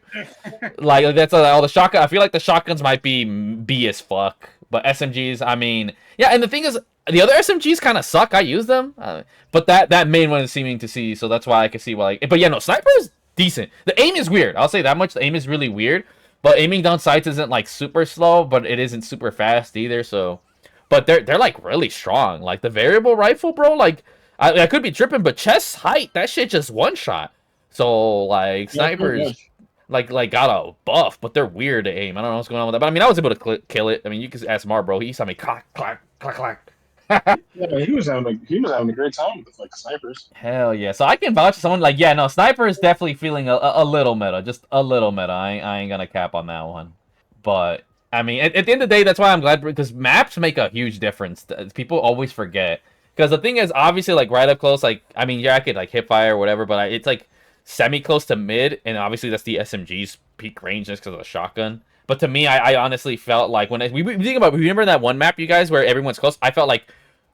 B: Like, that's all the shotgun. I feel like the shotguns might be B as fuck. But SMGs, I mean, yeah, and the thing is, the other SMGs kind of suck. I use them. But that main one is seeming to see, so that's why I can see why, like, but yeah, no, sniper is decent. The aim is weird. I'll say that much. The aim is really weird. But aiming down sights isn't, like, super slow, but it isn't super fast either, so. But they're like, really strong. Like, the variable rifle, bro, like, I could be tripping, but chest height, that shit just one-shot. So, like, snipers, like got a buff, but they're weird to aim. I don't know what's going on with that. But, I mean, I was able to kill it. I mean, you can ask Mar, bro. He saw me clack, clack, clack, clack.
A: Yeah, he was having a great time with, like, snipers.
B: Hell yeah. So I can vouch for someone like, yeah, no, sniper is definitely feeling a little meta. Just a little meta. I ain't gonna cap on that one. But, I mean, at the end of the day, that's why I'm glad, because maps make a huge difference. People always forget. Because the thing is, obviously, like, right up close, like, I mean, yeah, I could, like, hip fire or whatever, but it's, like, semi-close to mid, and obviously that's the SMG's peak range just because of the shotgun. But to me, I honestly felt like, when we think about, remember that one map, you guys, where everyone's close? I felt like,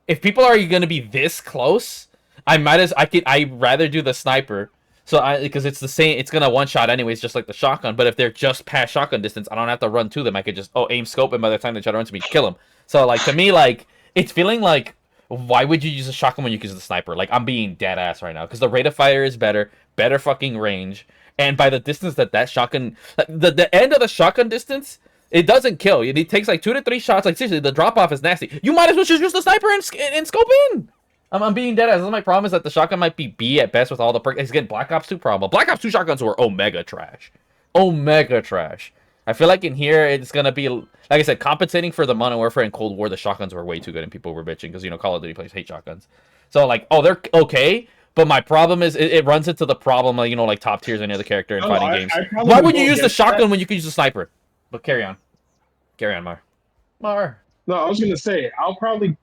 B: if people are going to be this close, I'd rather do the sniper. So because it's the same, it's going to one-shot anyways, just like the shotgun. But if they're just past shotgun distance, I don't have to run to them. I could just, aim scope, and by the time they try to run to me, kill them. So, like, to me, like, it's feeling like, why would you use a shotgun when you can use the sniper? Like, I'm being dead ass right now. Because the rate of fire is better fucking range. And by the distance that shotgun, the end of the shotgun distance, it doesn't kill. It takes like 2 to 3 shots. Like, seriously, the drop-off is nasty. You might as well just use the sniper and scope in. I'm being dead ass. My problem is that the shotgun might be B at best with all the perks. It's getting Black Ops 2 problem. Black Ops 2 shotguns were omega trash. Omega trash. I feel like in here, it's going to be, like I said, compensating for the Modern Warfare and Cold War, the shotguns were way too good and people were bitching because, you know, Call of Duty players hate shotguns. So, like, they're okay, but my problem is it runs into the problem, like, you know, like top tiers any other character in fighting games. Why would you use the shotgun when you could use the sniper? But carry on. Carry on, Mar.
A: No, I was going to say, I'll probably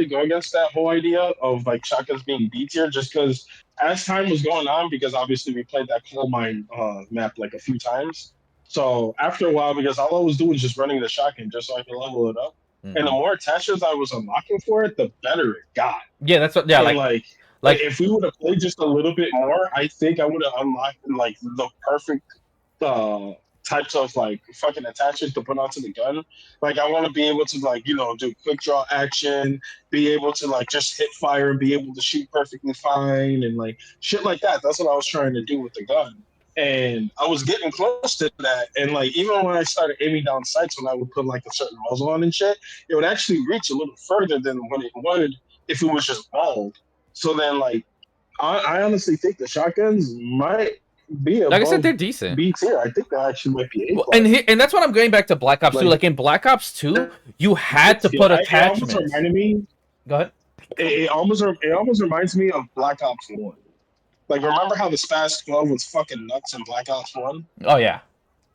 A: go against that whole idea of, like, shotguns being B tier just because as time was going on, because obviously we played that coal mine map, like, a few times. So after a while, because all I was doing was just running the shotgun just so I could level it up. Mm-hmm. And the more attachments I was unlocking for it, the better it got.
B: Yeah, that's what. Yeah,
A: and like if we would have played just a little bit more, I think I would have unlocked like the perfect types of like fucking attachments to put onto the gun. Like I want to be able to like, you know, do quick draw action, be able to like just hit fire and be able to shoot perfectly fine and like shit like that. That's what I was trying to do with the gun. And I was getting close to that. And like even when I started aiming down sights, when I would put like a certain muzzle on and shit, it would actually reach a little further than what it would if it was just bald. So then like I honestly think the shotguns might be above,
B: like I said, they're decent.
A: B tier. I think they actually might be A+.
B: Well, and that's what I'm going back to Black Ops 2. Like in Black Ops 2, you had to put attachments.
A: It almost reminded me.
B: Go ahead.
A: It almost reminds me of Black Ops 1. Like, remember how the Spaz 12 was fucking nuts in Black Ops 1?
B: Oh, yeah.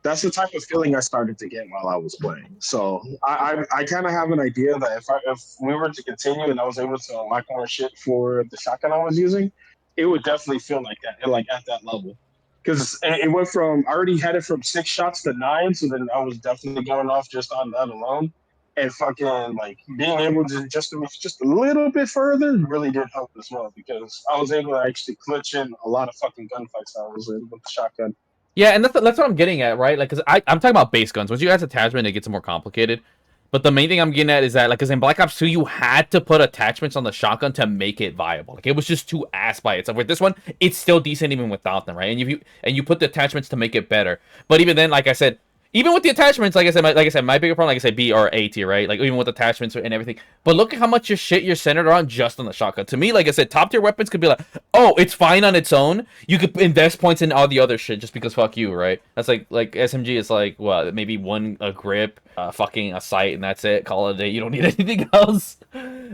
A: That's the type of feeling I started to get while I was playing. So, I kind of have an idea that if we were to continue and I was able to unlock more shit for the shotgun I was using, it would definitely feel like that, like at that level. Because it went from, I already had it from 6 shots to 9, so then I was definitely going off just on that alone. And fucking like being able to just move just a little bit further really did help as well because I was able to actually clutch in a lot of fucking gunfights I was in with the shotgun.
B: Yeah, and that's what I'm getting at, right? Like, because I'm talking about base guns. Once you add attachment, it gets more complicated. But the main thing I'm getting at is that, like, because in Black Ops 2, you had to put attachments on the shotgun to make it viable. Like, it was just too ass by itself. With this one, it's still decent even without them, right? And you put the attachments to make it better. But even then, like I said, Even with the attachments, like I said, my bigger problem, like I said, B or A tier, right? Like even with attachments and everything. But look at how much your shit you're centered around just on the shotgun. To me, like I said, top tier weapons could be like, oh, it's fine on its own. You could invest points in all the other shit just because fuck you, right? That's like SMG is like what, maybe a grip, fucking a sight, and that's it. Call it a day. You don't need anything else.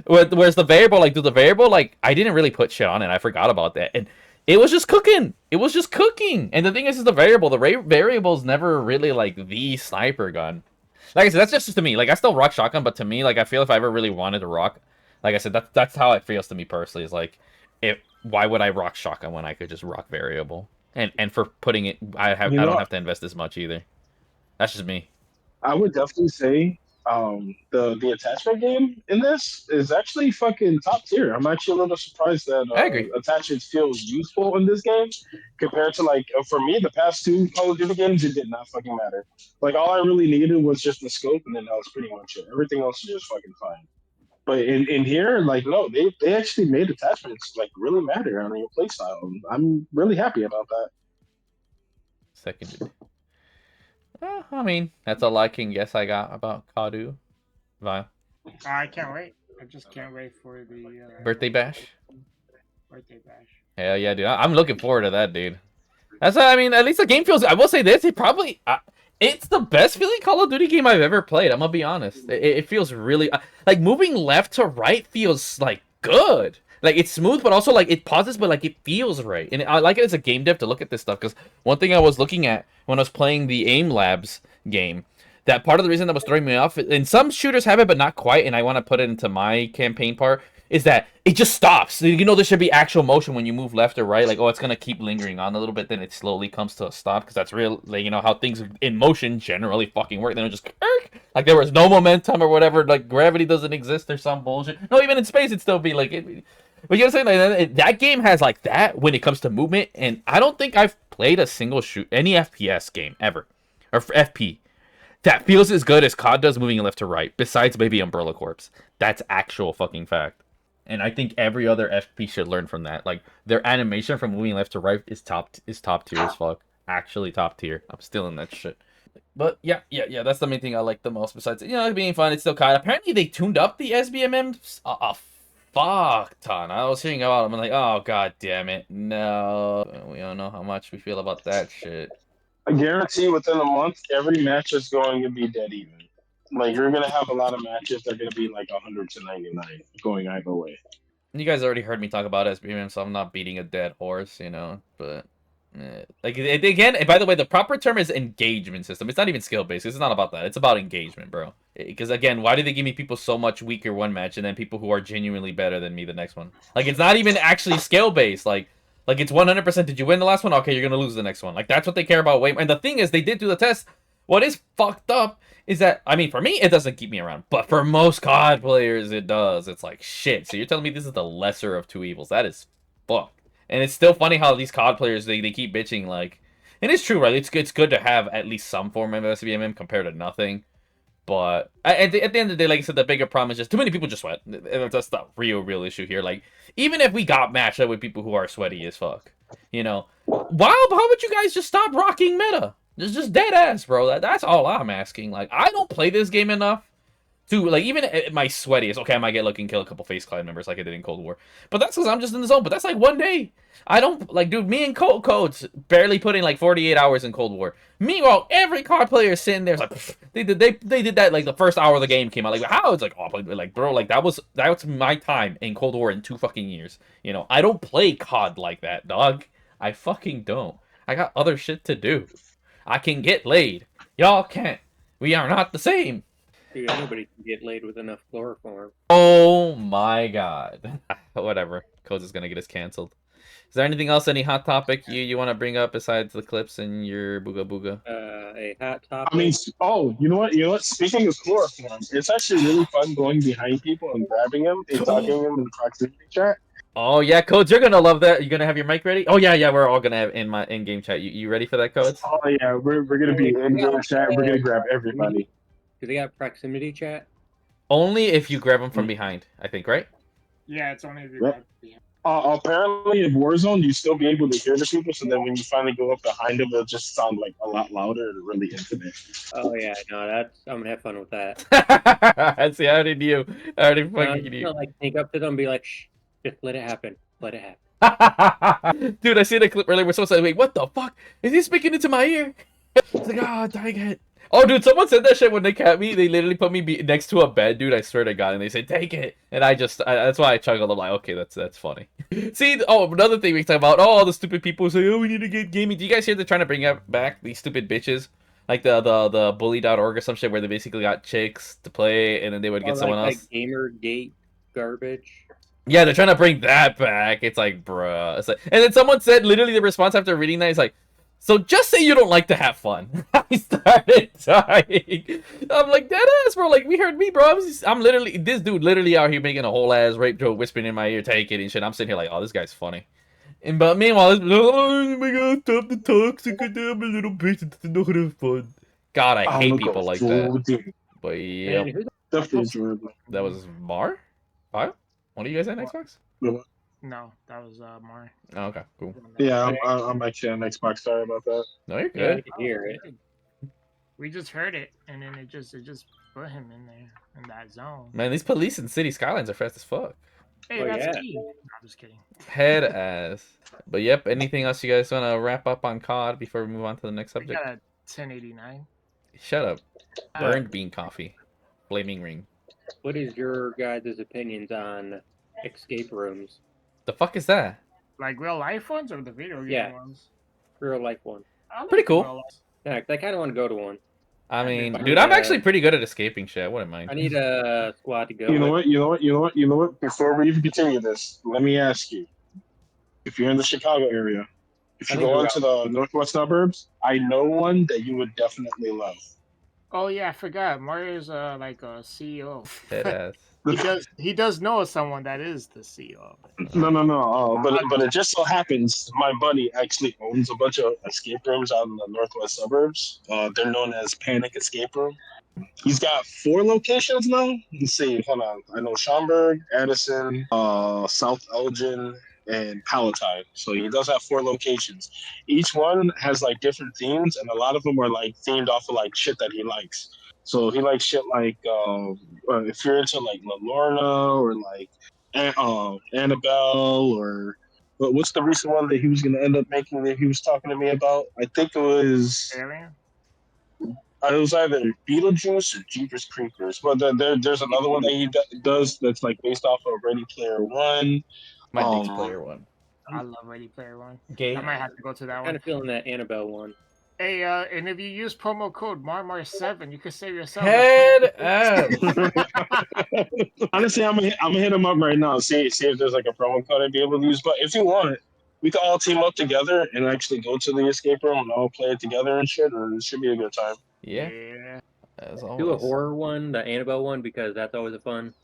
B: Whereas the variable, like I didn't really put shit on it. I forgot about that, and it was just cooking. It was just cooking. And the thing is the variable. The variable's never really, like, the sniper gun. Like I said, that's just to me. Like, I still rock shotgun, but to me, like, I feel if I ever really wanted to rock... Like I said, that's how it feels to me personally. Is like, why would I rock shotgun when I could just rock variable? And for putting it... I don't have to invest as much either. That's just me.
A: I would definitely say the attachment game in this is actually fucking top tier. I'm actually a little surprised that
B: I agree.
A: attachments feels useful in this game compared to like for me the past two Call of Duty games. It did not fucking matter. Like all I really needed was just the scope, and then that was pretty much it. Everything else is just fucking fine. But in here, like no, they actually made attachments like really matter on your playstyle. I'm really happy about that.
B: Seconded. I mean, that's all I can guess I got about Kadu. Vile.
D: I can't wait. I just can't wait for the
B: Birthday bash?
D: Birthday bash.
B: Hell yeah, dude. I'm looking forward to that, dude. That's what I mean. At least the game feels... I will say this. It's the best feeling Call of Duty game I've ever played. I'm gonna be honest. It feels really... like, moving left to right feels, like, good. Like, it's smooth, but also, like, it pauses, but, like, it feels right. And I like it as a game dev to look at this stuff, because one thing I was looking at when I was playing the Aim Labs game, that part of the reason that was throwing me off, and some shooters have it, but not quite, and I want to put it into my campaign part, is that it just stops. You know, there should be actual motion when you move left or right. Like, oh, it's going to keep lingering on a little bit, then it slowly comes to a stop, because that's real, like, you know, how things in motion generally fucking work. Then it just, like, there was no momentum or whatever, like, gravity doesn't exist or some bullshit. No, even in space, it'd still be, like... But you know what I'm saying? Like, that game has like that when it comes to movement, and I don't think I've played a single any FPS game ever, or FP, that feels as good as COD does moving left to right, besides maybe Umbrella Corps. That's actual fucking fact. And I think every other FP should learn from that. Like, their animation from moving left to right is top tier as fuck. Actually top tier. I'm still in that shit. But yeah, that's the main thing I like the most, besides, you know, it being fun. It's still COD. Apparently they tuned up the SBMMs fuck ton. I was hearing about them. I'm like, oh god damn it, no. We don't know how much we feel about that shit.
A: I guarantee within a month, every match is going to be dead even. Like you're gonna have a lot of matches that are gonna be like 100 to 99 going either way.
B: You guys already heard me talk about SBM, so I'm not beating a dead horse, you know. But like again, by the way, the proper term is engagement system. It's not even skill based. It's not about that. It's about engagement, bro. Because again, why do they give me people so much weaker one match and then people who are genuinely better than me the next one? Like, it's not even actually skill based. Like it's 100%. Did you win the last one? Okay, you're gonna lose the next one. Like, that's what they care about way more. And the thing is, they did do the test. What is fucked up is that, I mean, for me, it doesn't keep me around, but for most COD players, it does. It's like, shit. So you're telling me this is the lesser of two evils? That is fucked. And it's still funny how these COD players, they keep bitching, like... And it's true, right? It's good to have at least some form of SBMM compared to nothing. But at the end of the day, like I said, the bigger problem is just too many people just sweat. That's the real issue here. Like, even if we got matched up with people who are sweaty as fuck, you know... how would you guys just stop rocking meta? Just dead ass, bro. That's all I'm asking. Like, I don't play this game enough to, like, even at my sweatiest, okay, I might get lucky and kill a couple Face Clan members like I did in Cold War. But that's because I'm just in the zone. But that's like one day. I don't, like, dude, me and Codes barely put in, like, 48 hours in Cold War. Meanwhile, every COD player is sitting there, is like, they did that, like, the first hour of the game came out. Like, how? It's like, oh, like, bro, like, that was my time in Cold War in 2 fucking years. You know, I don't play COD like that, dog. I fucking don't. I got other shit to do. I can get laid. Y'all can't. We are not the same.
C: Dude, nobody can get laid with enough chloroform.
B: Oh my god. Whatever. Codes is gonna get us canceled. Is there anything else, any hot topic you want to bring up besides the clips and your booga booga?
C: A hot topic.
A: I mean, you know what? Speaking of chloroform, it's actually really fun going behind people and grabbing them and talking to them in the proximity chat.
B: Oh yeah, Codes, you're gonna love that. You gonna have your mic ready? Oh yeah, we're all gonna have in my in-game chat. You ready for that, Codes?
A: Oh yeah, we're gonna be in game chat. We're gonna grab everybody.
C: Do they got proximity chat?
B: Only if you grab them from behind, I think, right?
D: Yeah, it's only if you grab.
A: Apparently, in Warzone, you still be able to hear the people. So then, when you finally go up behind them, it'll just sound like a lot louder and really intimate.
C: Oh yeah, no, that's I'm gonna have fun with that.
B: See, I already knew. I already fucking
C: I'm
B: knew.
C: gonna like sneak up to them and be like, shh, just let it happen. Let it happen.
B: Dude, I seen a clip earlier where someone said, wait, what the fuck? Is he speaking into my ear? It's like, oh, dang it. Oh, dude, someone said that shit when they capped me. They literally put me next to a bed, dude. I swear to God. And they said, take it. And that's why I chuckled. I'm like, okay, that's funny. See, oh, another thing we talk about. Oh, all the stupid people say, oh, we need to get gaming. Do you guys hear they're trying to bring back these stupid bitches? Like the bully.org or some shit where they basically got chicks to play and then they would get someone else.
C: Like Gamergate garbage.
B: Yeah, they're trying to bring that back. It's like, bruh. It's like, and then someone said, literally, the response after reading that is like, so just say you don't like to have fun. I started dying. I'm like, dead ass, bro. Like, we heard me, bro. I'm literally, this dude literally out here making a whole ass rape joke, whispering in my ear, take it and shit. I'm sitting here like, oh, this guy's funny. And but meanwhile, oh my God, stop the toxic. I'm a little bitch. It's not have fun. God, I hate people like that. But yeah, that was Mar. File? One of you guys on Xbox?
D: No, that was more.
B: Oh, okay, cool.
A: Yeah, I'm actually on Xbox. Sorry about that.
B: No, you're
C: Yeah, I
B: good.
C: can hear it.
D: We just heard it, and then it just put him in there in that zone.
B: Man, these police in City Skylines are fast as fuck.
D: Hey,
C: Oh,
D: that's
C: yeah.
D: key. No, I'm just kidding.
B: Head ass. But yep, anything else you guys want to wrap up on COD before we move on to the next
D: We
B: subject?
D: got a 1089.
B: Shut up. Burned bean coffee. Flaming ring.
C: What is your guys' opinions on escape rooms?
B: The fuck is that?
D: Like real life ones or the video game
C: Yeah.
D: ones?
C: Real life one.
D: I like
B: Pretty cool.
D: real life.
C: Yeah, I kind of want to go to one.
B: I mean,
C: I
B: dude, I'm
C: need,
B: actually pretty good at escaping shit. I wouldn't mind.
C: I need a squad to go.
A: You know
C: with.
A: what? Before we even continue this, let me ask you: if you're in the Chicago area, if you
C: I think
A: go
C: we're
A: into the northwest suburbs, I know one that you would definitely love.
D: Oh yeah, I forgot. Mario's like a CEO.
B: Head ass.
D: He does know someone that is the CEO of it.
A: No. But it just so happens my buddy actually owns a bunch of escape rooms out in the northwest suburbs. They're known as Panic Escape Room. He's got 4 locations now. Let's see, hold on. I know Schaumburg, Addison, South Elgin, and Palatine. So he does have 4 locations. Each one has like different themes, and a lot of them are like themed off of like shit that he likes. So he likes shit like if you're into like La Lorna or like Annabelle or what's the recent one that he was gonna end up making that he was talking to me about? I think it was.
D: Alien?
A: It was either Beetlejuice or Jeepers Creepers. But there's another one that he does that's like based off of Ready Player One.
B: My next player one.
D: I love Ready Player One.
B: Gay.
D: I might have to go to that
C: I'm
D: one.
C: kind of feeling that Annabelle one.
D: Hey, and if you use promo code MARMAR7, you can save yourself.
B: Head ass.
A: Honestly, I'm gonna hit him up right now. See if there's like a promo code I'd be able to use. But if you want, we can all team up together and actually go to the escape room and all play it together and shit. And it should be a good time.
B: Yeah. As always.
C: Do a horror one, the Annabelle one, because that's always a fun.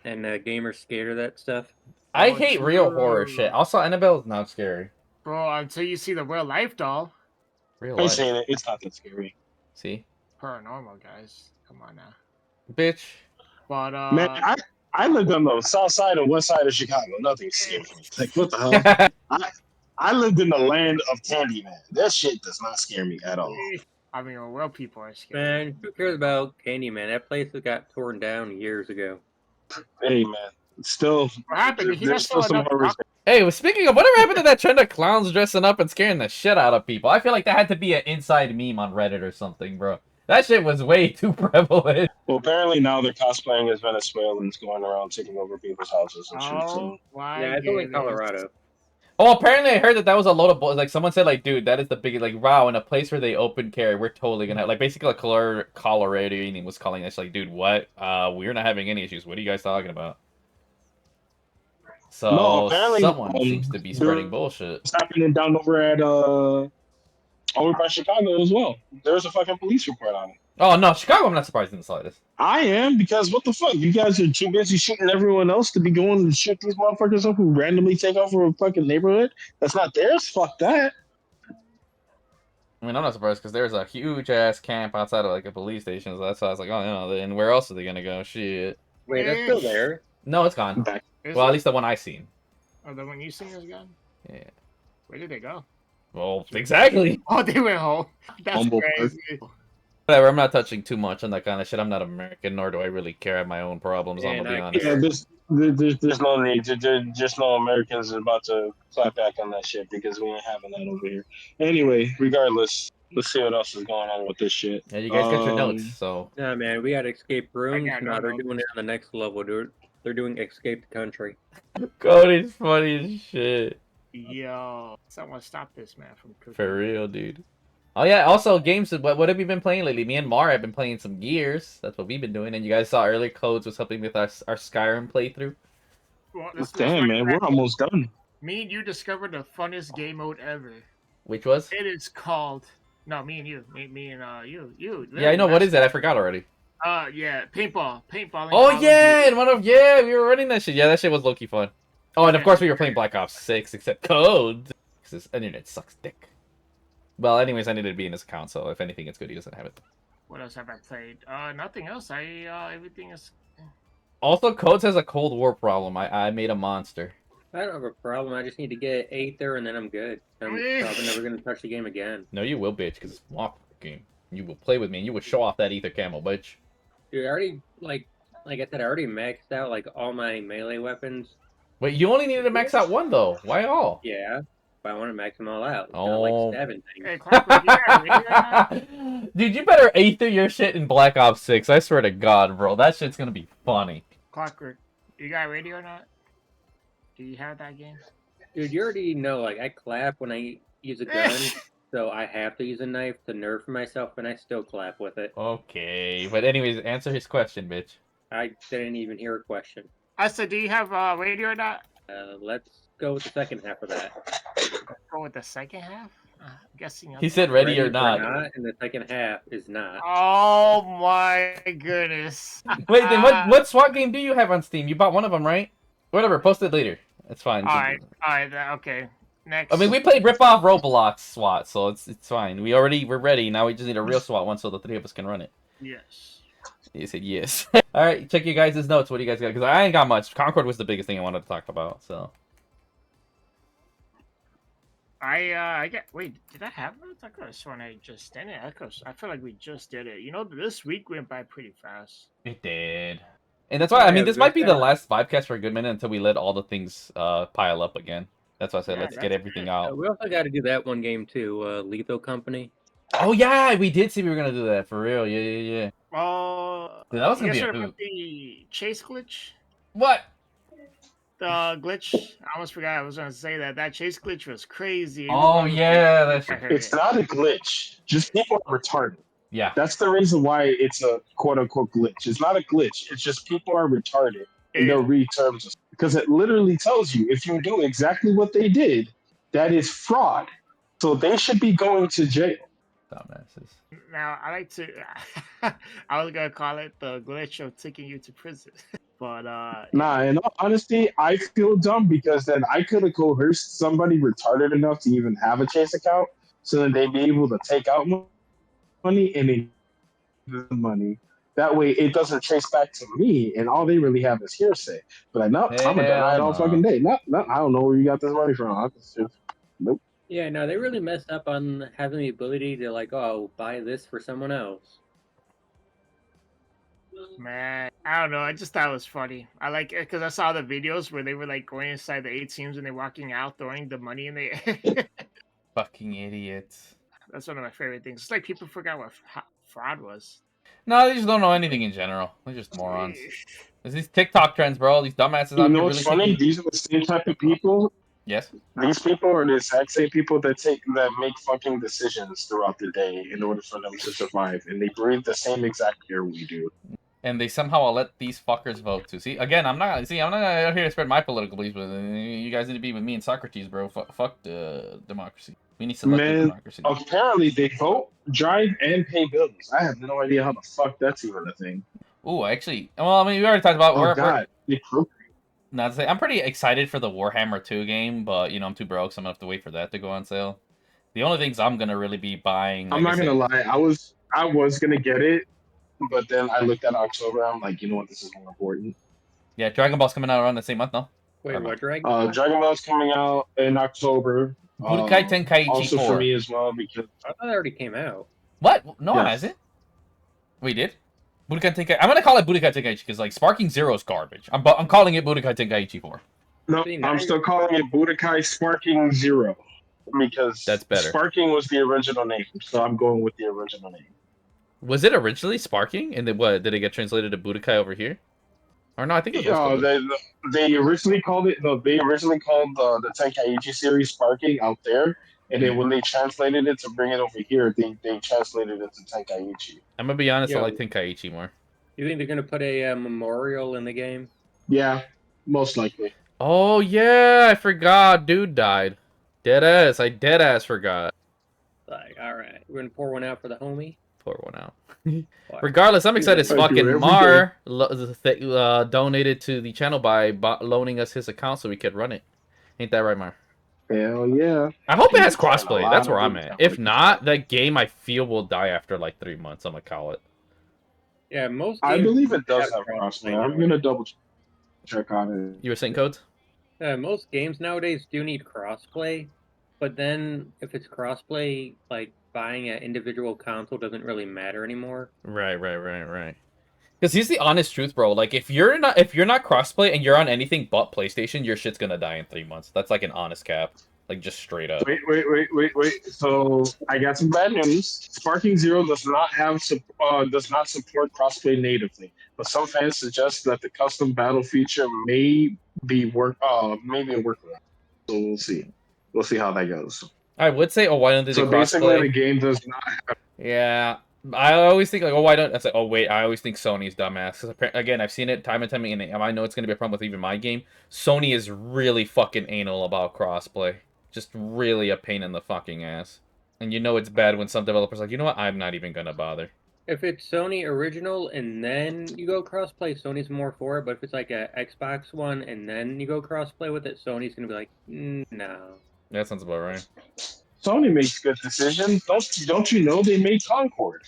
C: And gamers scared of that stuff.
B: I hate real horror shit. Also, Annabelle's not scary.
D: Bro, until you see the real life doll.
B: Real
A: I'm
B: life.
A: saying it. It's not that scary.
B: See?
D: Paranormal, guys. Come on now.
B: Bitch.
D: But,
A: Man, I lived on the south side and west side of Chicago. Nothing scared me. Like, what the hell? I lived in the land of Candyman. That shit does not scare me at all.
D: I mean, real people are scared.
C: Man, who cares about Candyman? That place got torn down years ago.
A: Hey, man. Still,
D: What happened? He
A: there's
D: got
A: still some
D: enough
A: horror.
B: Hey, well, speaking of, whatever happened to that trend of clowns dressing up and scaring the shit out of people? I feel like that had to be an inside meme on Reddit or something, bro. That shit was way too prevalent.
A: Well, apparently now they're cosplaying as Venezuelans going around taking over people's houses and shit. So.
D: Why?
C: Yeah, it's only Colorado.
B: Oh, apparently I heard that was a load of bull. Like, someone said, like, dude, that is the biggest, like, wow, in a place where they open carry, we're totally gonna have, like, basically, like, Colorado was calling us, like, dude, what? We're not having any issues. What are you guys talking about? So,
A: No, apparently,
B: someone seems to be spreading bullshit.
A: It's happening down over at, over by Chicago as well. There's a fucking police report on it.
B: Oh, no, Chicago, I'm not surprised in the slightest.
A: I am, because what the fuck? You guys are too busy shooting everyone else to be going to shoot these motherfuckers up who randomly take over a fucking neighborhood that's not theirs? Fuck that.
B: I mean, I'm not surprised, because there's a huge-ass camp outside of, like, a police station, so that's why I was like, oh, you know, and where else are they gonna go? Shit.
C: Wait, that's still there?
B: No, it's gone.
A: Back.
B: Well, at least the one I seen.
D: Oh, the one you singers gone?
B: Yeah.
D: Where did they go?
B: Well, exactly.
D: Oh, they went home. That's
A: Humble
D: crazy.
B: Whatever. I'm not touching too much on that kind of shit. I'm not American, nor do I really care. I have my own problems. I'm
C: And
B: gonna be
C: I
B: honest.
A: Yeah, there's no need. There's just no Americans about to clap back on that shit because we ain't having that over here. Anyway, regardless, let's see what else is going on with this shit.
B: Yeah, you guys got your notes, so
C: Nah, man, we got escape rooms.
D: got
C: No,
D: no
C: they're
D: notes.
C: doing it on the next level, dude. They're doing escape the country.
B: Cody's funny as shit.
D: Yo, someone stop this man from cooking.
B: For real, dude. Oh yeah, also games. What have you been playing lately? Me and Mar have been playing some Gears. That's what we've been doing. And you guys saw earlier Codes was helping with our Skyrim playthrough.
D: Well,
A: Damn, man, we're almost done.
D: Me and you discovered the funnest game mode ever.
B: Which was?
D: It is called. No, me and you. Me and you.
B: Yeah, I know. What is that? I forgot already.
D: Yeah, paintball.
B: Oh yeah, and we were running that shit. Yeah, that shit was low-key fun. Oh, and of course we were playing Black Ops 6, except Code. Because his internet sucks dick. Well, anyways, I needed to be in his account, so if anything, it's good he doesn't have it.
D: What else have I played? Nothing else. Everything is.
B: Also, Codes has a Cold War problem. I made a monster.
C: I don't have a problem. I just need to get Aether and then I'm good. I'm probably never going to touch the game again.
B: No, you will, bitch, because it's a walk game. You will play with me, and you will show off that Ether camo, bitch.
C: Dude, I already, like I said, I already maxed out, like, all my melee weapons.
B: Wait, you only needed to max out one, though. Why all?
C: Yeah, but I want to max them all out.
B: Oh.
C: Like 7 things.
D: Hey, Clark, yeah,
B: Dude, you better Aether your shit in Black Ops 6. I swear to God, bro. That shit's gonna be funny.
D: Clockwork, you got radio or not? Do you have that game?
C: Dude, you already know, like, I clap when I use a gun, so I have to use a knife to nerf myself, and I still clap with it.
B: Okay, but anyways, answer his question, bitch.
C: I didn't even hear a question.
D: I said, do you have radio or not?
C: Let's go with the second half of that.
D: Go with the second half. I'm guessing.
B: He said ready or
C: for
B: not.
C: and the second half is not.
D: Oh my goodness.
B: Wait, then what SWAT game do you have on Steam? You bought one of them, right? Whatever, post it later. It's fine.
D: All right, okay. Next.
B: I mean, we played rip-off Roblox SWAT, so it's fine. We're ready. Now we just need a real SWAT one so the three of us can run it.
D: Yes.
B: He said yes. All right, check you guys' notes. What do you guys got? Because I ain't got much. Concord was the biggest thing I wanted to talk about, so.
D: I get. Wait, did that happen? I could have sworn I just did it. I feel like we just did it. You know, this week went by pretty fast.
B: It did. And that's why, I mean,
C: Yeah,
B: this
C: good
B: might be the
C: time.
B: last Vibecast for a good minute until we let all the things pile up again. That's why I said
D: Yeah,
B: let's get
D: that's
B: everything
D: good.
B: out.
C: We also got to do that one game too, Lethal Company.
B: Oh, yeah, we did see we were going to do that, for real. Yeah.
D: Oh,
B: Dude, that was
D: you
B: going
D: guys
B: to be a
D: heard
B: hoot.
D: about the chase glitch?
B: What?
D: The glitch. I almost forgot I was going to say that. That chase glitch was crazy. It was
B: Oh,
D: one of the-
B: yeah, that's...
D: I heard
A: It's
D: it.
A: not a glitch. Just people are retarded.
B: Yeah.
A: That's the reason why it's a quote unquote glitch. It's not a glitch. It's just people are retarded and they'll read terms because it literally tells you if you do exactly what they did, that is fraud. So they should be going to jail.
B: Dumbasses.
D: Now, I like to. I was going to call it the glitch of taking you to prison. But,
A: Nah, in all honesty, I feel dumb because then I could have coerced somebody retarded enough to even have a Chase account so that they'd be able to take out money and then the money. That way it doesn't trace back to me and all they really have is hearsay. But like, no, I'm going to deny it all fucking day. No, I don't know where you got this money from. Nope.
C: Yeah, no, they really messed up on having the ability to like, oh, buy this for someone else.
D: man, I don't know. I just thought it was funny. I like it because I saw the videos where they were like going inside the ATMs and they're walking out, throwing the money in the air.
B: Fucking idiots.
D: That's one of my favorite things. It's like people forgot what fraud was.
B: No, they just don't know anything in general. They're just morons. There's these TikTok trends, bro. These dumbasses
A: You
B: out
A: know
B: here
A: what's
B: really
A: funny?
B: thinking...
A: These are the same type of people.
B: Yes?
A: These people are the exact same people that make fucking decisions throughout the day in order for them to survive, and they breathe the same exact air we do.
B: And they somehow let these fuckers vote too. See, again, I'm not out here to spread my political beliefs, but you guys need to be with me and Socrates, bro. Fuck the democracy. We need selective
A: Man,
B: democracy.
A: apparently they vote, drive, and pay bills. I have no idea how the fuck that's even a thing.
B: Ooh, actually, well, I mean, we already talked about.
A: Oh God, they procreate.
B: Not to say, I'm pretty excited for the Warhammer 2 game, but you know I'm too broke, so I'm gonna have to wait for that to go on sale. The only things I'm gonna really be buying.
A: I'm not gonna lie, I was gonna get it, but then I looked at October. I'm like, you know what? This is more important.
B: Yeah, Dragon Ball's coming out around the same month, no?
C: Wait, what Dragon?
A: Dragon Ball's coming out in October.
B: Budokai Tenkaichi
A: Also
B: 4.
A: for me as well because
C: I thought it already came out.
B: What? No, it
A: Yes.
B: hasn't. We did. Budokai Tenkaichi. I'm gonna call it Budokai Tenkaichi because like Sparking Zero is garbage. I'm calling it Budokai Tenkaichi 4.
A: no,
C: See, now
A: I'm still calling it Budokai Sparking Zero because
B: That's better.
A: Sparking was the original name, so I'm going with the original name.
B: Was it originally Sparking, and then what? Did it get translated to Budokai over here? Or no, I think it was.
A: They originally called it. No, they originally called the Tenkaichi series Sparking out there, and then when they translated it to bring it over here, they translated it to Tenkaichi.
B: I'm gonna be honest. I
C: Yo.
B: like Tenkaichi more.
C: You think they're gonna put a memorial in the game?
A: Yeah, most likely.
B: Oh yeah, I forgot. Dude died. Deadass. I deadass forgot.
C: Like, all right, we're gonna pour one out for the homie.
B: Pour one out.
C: What?
B: Regardless, I'm excited as
A: I do it
B: fucking
A: every
B: Mar donated to the channel by loaning us his account so we could run it. Ain't that right, Mar?
A: Hell yeah.
B: I hope it has
A: He's playing a
B: crossplay.
A: lot
B: That's
A: of
B: where I'm
A: games
B: at.
A: that
B: If
A: way.
B: not, that game I feel will die after like 3 months. I'm gonna call it.
C: Yeah, most.
A: I
C: games
A: believe it does
C: have
A: have crossplay.
C: now.
A: I'm gonna double check on it.
B: You were saying codes?
C: Most games nowadays do need crossplay, but then if it's crossplay, like buying an individual console doesn't really matter anymore.
B: Right. Because here's the honest truth, bro. Like if you're not crossplay and you're on anything but PlayStation, your shit's gonna die in 3 months. That's like an honest cap. Like just straight up.
A: Wait. So I got some bad news. Sparking Zero does not support crossplay natively, but some fans suggest that the custom battle feature may be a workaround. So we'll see. We'll see how that goes.
B: I would say, oh, why don't they do
A: So basically, the
B: crossplay?
A: game does not have.
B: Yeah, I always think like, oh, why don't? I say, oh, wait, I always think Sony's dumbass. Because again, I've seen it time and time again, and I know it's gonna be a problem with even my game. Sony is really fucking anal about crossplay. Just really a pain in the fucking ass. And you know it's bad when some developers are like, you know what, I'm not even gonna bother.
C: If it's Sony original and then you go crossplay, Sony's more for it. But if it's like a Xbox One and then you go crossplay with it, Sony's gonna be like, no.
B: That sounds about right.
A: Sony makes good decisions. Don't you know they made Concord?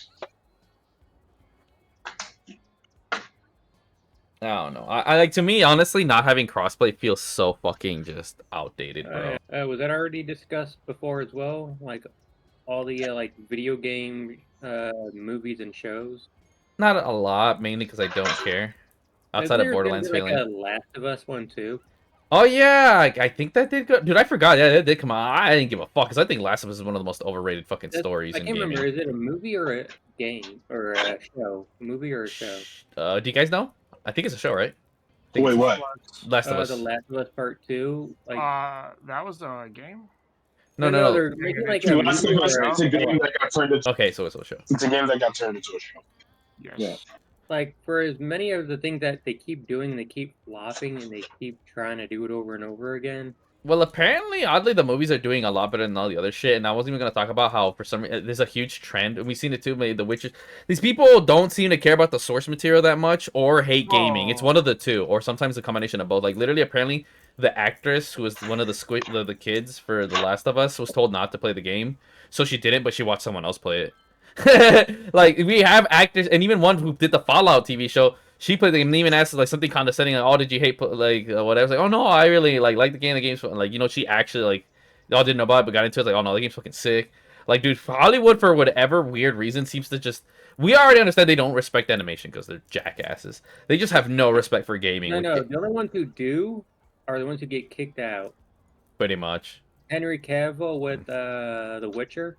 B: I don't know. I like, to me, honestly, not having crossplay feels so fucking just outdated, bro.
C: Was that already discussed before as well? Like all the like video game movies and shows.
B: Not a lot, mainly because I don't care. Outside of Borderlands
C: like
B: feeling.
C: a Last of Us one too.
B: Oh yeah, I think that did go. Dude, I forgot. Yeah, that did come out. I didn't give a fuck because I think Last of Us is one of the most overrated fucking stories
C: I
B: in
C: can't
B: gaming.
C: remember. Is it a movie or a game or a show? A movie or a show?
B: Do you guys know? I think it's a show, right? I think
A: Wait,
B: it's
A: what?
B: Last of Us.
C: The Last of Us Part 2. Like
D: That was the game.
B: No.
C: They're making like a
A: The Last
C: movie
A: of Us
C: or
A: is a game that got turned into.
B: Okay, so it's a show.
A: It's a game that got turned into a show.
D: Yes.
A: Yeah.
C: like for as many of the things that they keep doing, they keep flopping and they keep trying to do it over and over again.
B: Well, apparently, oddly, the movies are doing a lot better than all the other shit. And I wasn't even going to talk about how, for some reason, there's a huge trend. And we've seen it too. Maybe The Witcher. These people don't seem to care about the source material that much or hate gaming. It's one of the two. Or sometimes a combination of both. Like, literally, apparently, the actress who was one of the kids for The Last of Us was told not to play the game. So she didn't, but she watched someone else play it. Like, we have actors, and even one who did the Fallout TV show, she played the game and even asked like something condescending, like, "Oh, did you hate whatever?" I was like, "Oh no, I really like the game. The game's like, you know, she actually like, y'all didn't know about it, but got into it. Like, oh no, the game's fucking sick. Like, dude, Hollywood for whatever weird reason seems to just. We already understand they don't respect animation because they're jackasses. They just have no respect for gaming.
C: No, the only ones who do are the ones who get kicked out.
B: Pretty much.
C: Henry Cavill with The Witcher,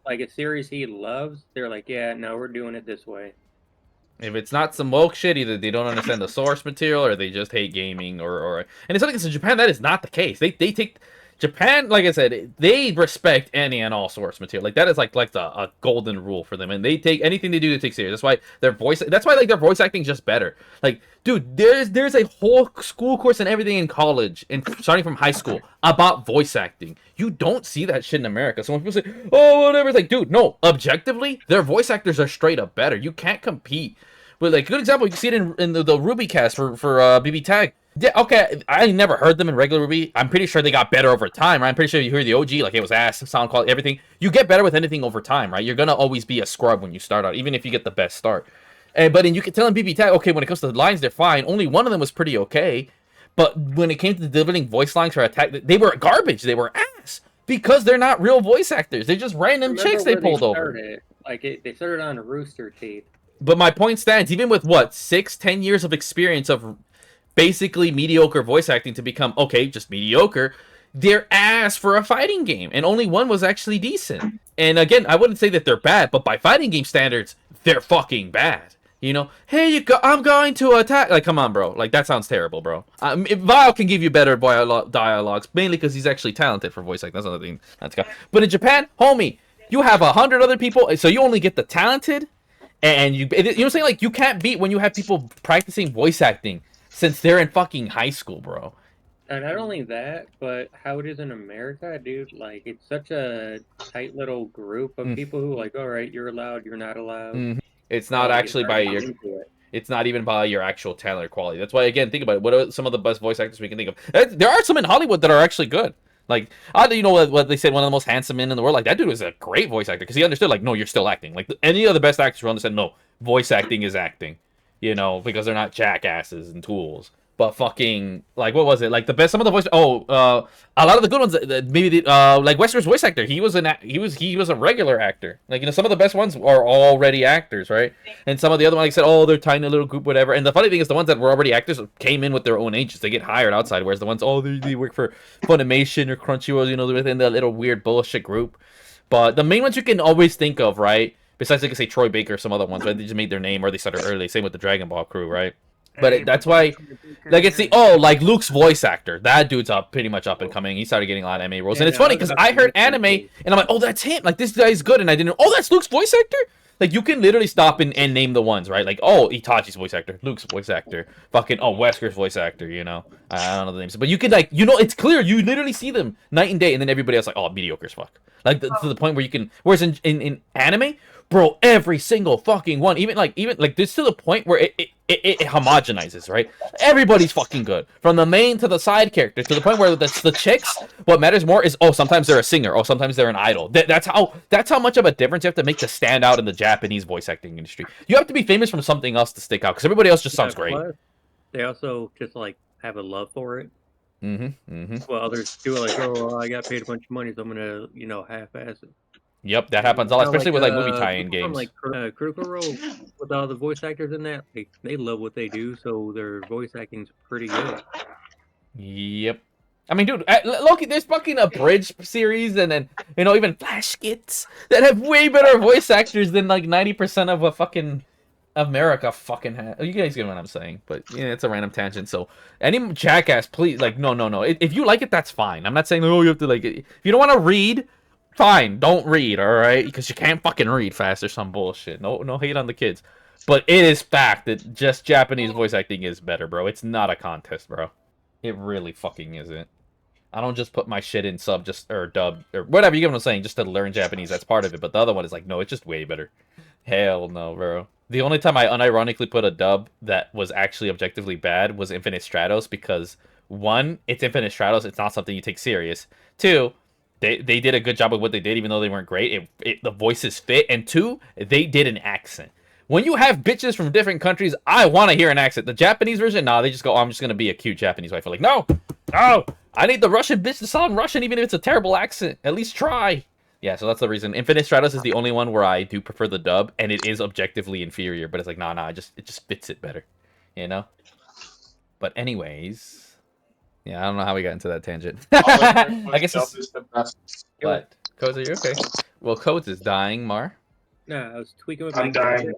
C: like a series he loves. They're like, yeah, no, we're doing it this way.
B: If it's not some woke shit, either they don't understand the source material or they just hate gaming or and it's something in Japan that is not the case. They take Japan, like I said, they respect any and all source material. Like that is like a golden rule for them, and they take anything they do to take serious. That's why their voice acting is just better. Like, dude, there's a whole school course and everything in college and starting from high school about voice acting. You don't see that shit in America. So when people say, "Oh, whatever," it's like, dude, no, objectively, their voice actors are straight up better. You can't compete. But like, good example, you can see it in the Ruby cast for BB Tag. Yeah, okay, I never heard them in regular Ruby. I'm pretty sure they got better over time, right? I'm pretty sure you hear the OG, like it was ass, sound quality, everything. You get better with anything over time, right? You're gonna always be a scrub when you start out, even if you get the best start. But then you can tell in BB Tag, okay, when it comes to the lines, they're fine. Only one of them was pretty okay. But when it came to delivering voice lines for Attack, they were garbage. They were ass because they're not real voice actors. They're just random
C: Remember
B: chicks they
C: where
B: pulled over.
C: started. Like they started on Rooster Teeth.
B: But my point stands, even with what 6-10 years of experience of basically mediocre voice acting to become okay, just mediocre. They're ass for a fighting game, and only one was actually decent. And again, I wouldn't say that they're bad, but by fighting game standards, they're fucking bad. You know, hey, I'm going to attack. Like, come on, bro. Like, that sounds terrible, bro. Vile can give you better dialogues, mainly because he's actually talented for voice acting. That's another thing. But in Japan, homie, you have 100 other people, so you only get the talented, and you know what I'm saying? Like, you can't beat when you have people practicing voice acting since they're in fucking high school, bro.
C: And not only that, but how it is in America, dude. Like, it's such a tight little group of people who, like, all right, you're allowed, you're not allowed.
B: It's not actually by your. It's not even by your actual talent or quality. That's why, again, think about it. What are some of the best voice actors we can think of? There are some in Hollywood that are actually good. Like, you know what they said, one of the most handsome men in the world. Like, that dude was a great voice actor because he understood, like, no, you're still acting. Like, any of the best actors will understand, no, voice acting is acting. You know, because they're not jackasses and tools. But fucking, like, what was it? Like, some of the voice. A lot of the good ones. Maybe like Wesker's voice actor. He was a regular actor. Like, you know, some of the best ones are already actors, right? And some of the other ones, like I said, they're tiny little group, whatever. And the funny thing is, the ones that were already actors came in with their own agents. They get hired outside. Whereas the ones, they work for Funimation or Crunchyroll, you know, within that little weird bullshit group. But the main ones you can always think of, right? Besides, they could say Troy Baker or some other ones, right? They just made their name or they started early. Same with the Dragon Ball crew, right? But that's why, like, it's like Luke's voice actor. That dude's pretty much up and coming. He started getting a lot of anime roles. And it's funny because I heard anime and I'm like, oh, that's him. Like, this guy's good. And I didn't know, oh, that's Luke's voice actor? Like, you can literally stop and name the ones, right? Like, oh, Itachi's voice actor, Luke's voice actor, fucking, Wesker's voice actor, you know? I don't know the names. But you can, like, you know, it's clear. You literally see them night and day. And then everybody else, like, oh, mediocre as fuck. Like, to the point where you can, whereas in anime, bro, every single fucking one, even like this, to the point where it homogenizes, right? Everybody's fucking good, from the main to the side characters, to the point where the chicks, what matters more is, sometimes they're a singer, sometimes they're an idol. That's how much of a difference you have to make to stand out in the Japanese voice acting industry. You have to be famous from something else to stick out, because everybody else just sounds great.
C: They also just like have a love for it.
B: Mm-hmm.
C: Well, others do it like, I got paid a bunch of money, so I'm gonna, half-ass it.
B: Yep, that happens a lot, especially with like movie tie-in games.
C: Like Critical Role, with all the voice actors in that, they love what they do, so their voice acting's pretty good.
B: Yep. I mean, dude, Loki, there's fucking a Bridge series, and then, you know, even Flash skits that have way better voice actors than like 90% of what fucking America fucking has. You guys get what I'm saying, but yeah, it's a random tangent. So any jackass, please, like, no. If you like it, that's fine. I'm not saying, you have to like it. If you don't want to read, fine, don't read, all right? Because you can't fucking read fast or some bullshit. No hate on the kids. But it is fact that just Japanese voice acting is better, bro. It's not a contest, bro. It really fucking isn't. I don't just put my shit in sub or dub or whatever, you get what I'm saying, just to learn Japanese. That's part of it. But the other one is like, no, it's just way better. Hell no, bro. The only time I unironically put a dub that was actually objectively bad was Infinite Stratos, because one, it's Infinite Stratos. It's not something you take serious. Two, they did a good job with what they did, even though they weren't great. The voices fit. And two, they did an accent. When you have bitches from different countries, I want to hear an accent. The Japanese version, they just go, I'm just going to be a cute Japanese wife. I'm like, no, I need the Russian bitch to sound Russian, even if it's a terrible accent. At least try. Yeah, so that's the reason. Infinite Stratos is the only one where I do prefer the dub, and it is objectively inferior. But it's like, it just fits it better, you know? But anyways, yeah, I don't know how we got into that tangent. I guess it's the best. What? Codes, are you okay? Well, Codes is dying, Mar.
C: No, I was tweaking with
A: I'm dying.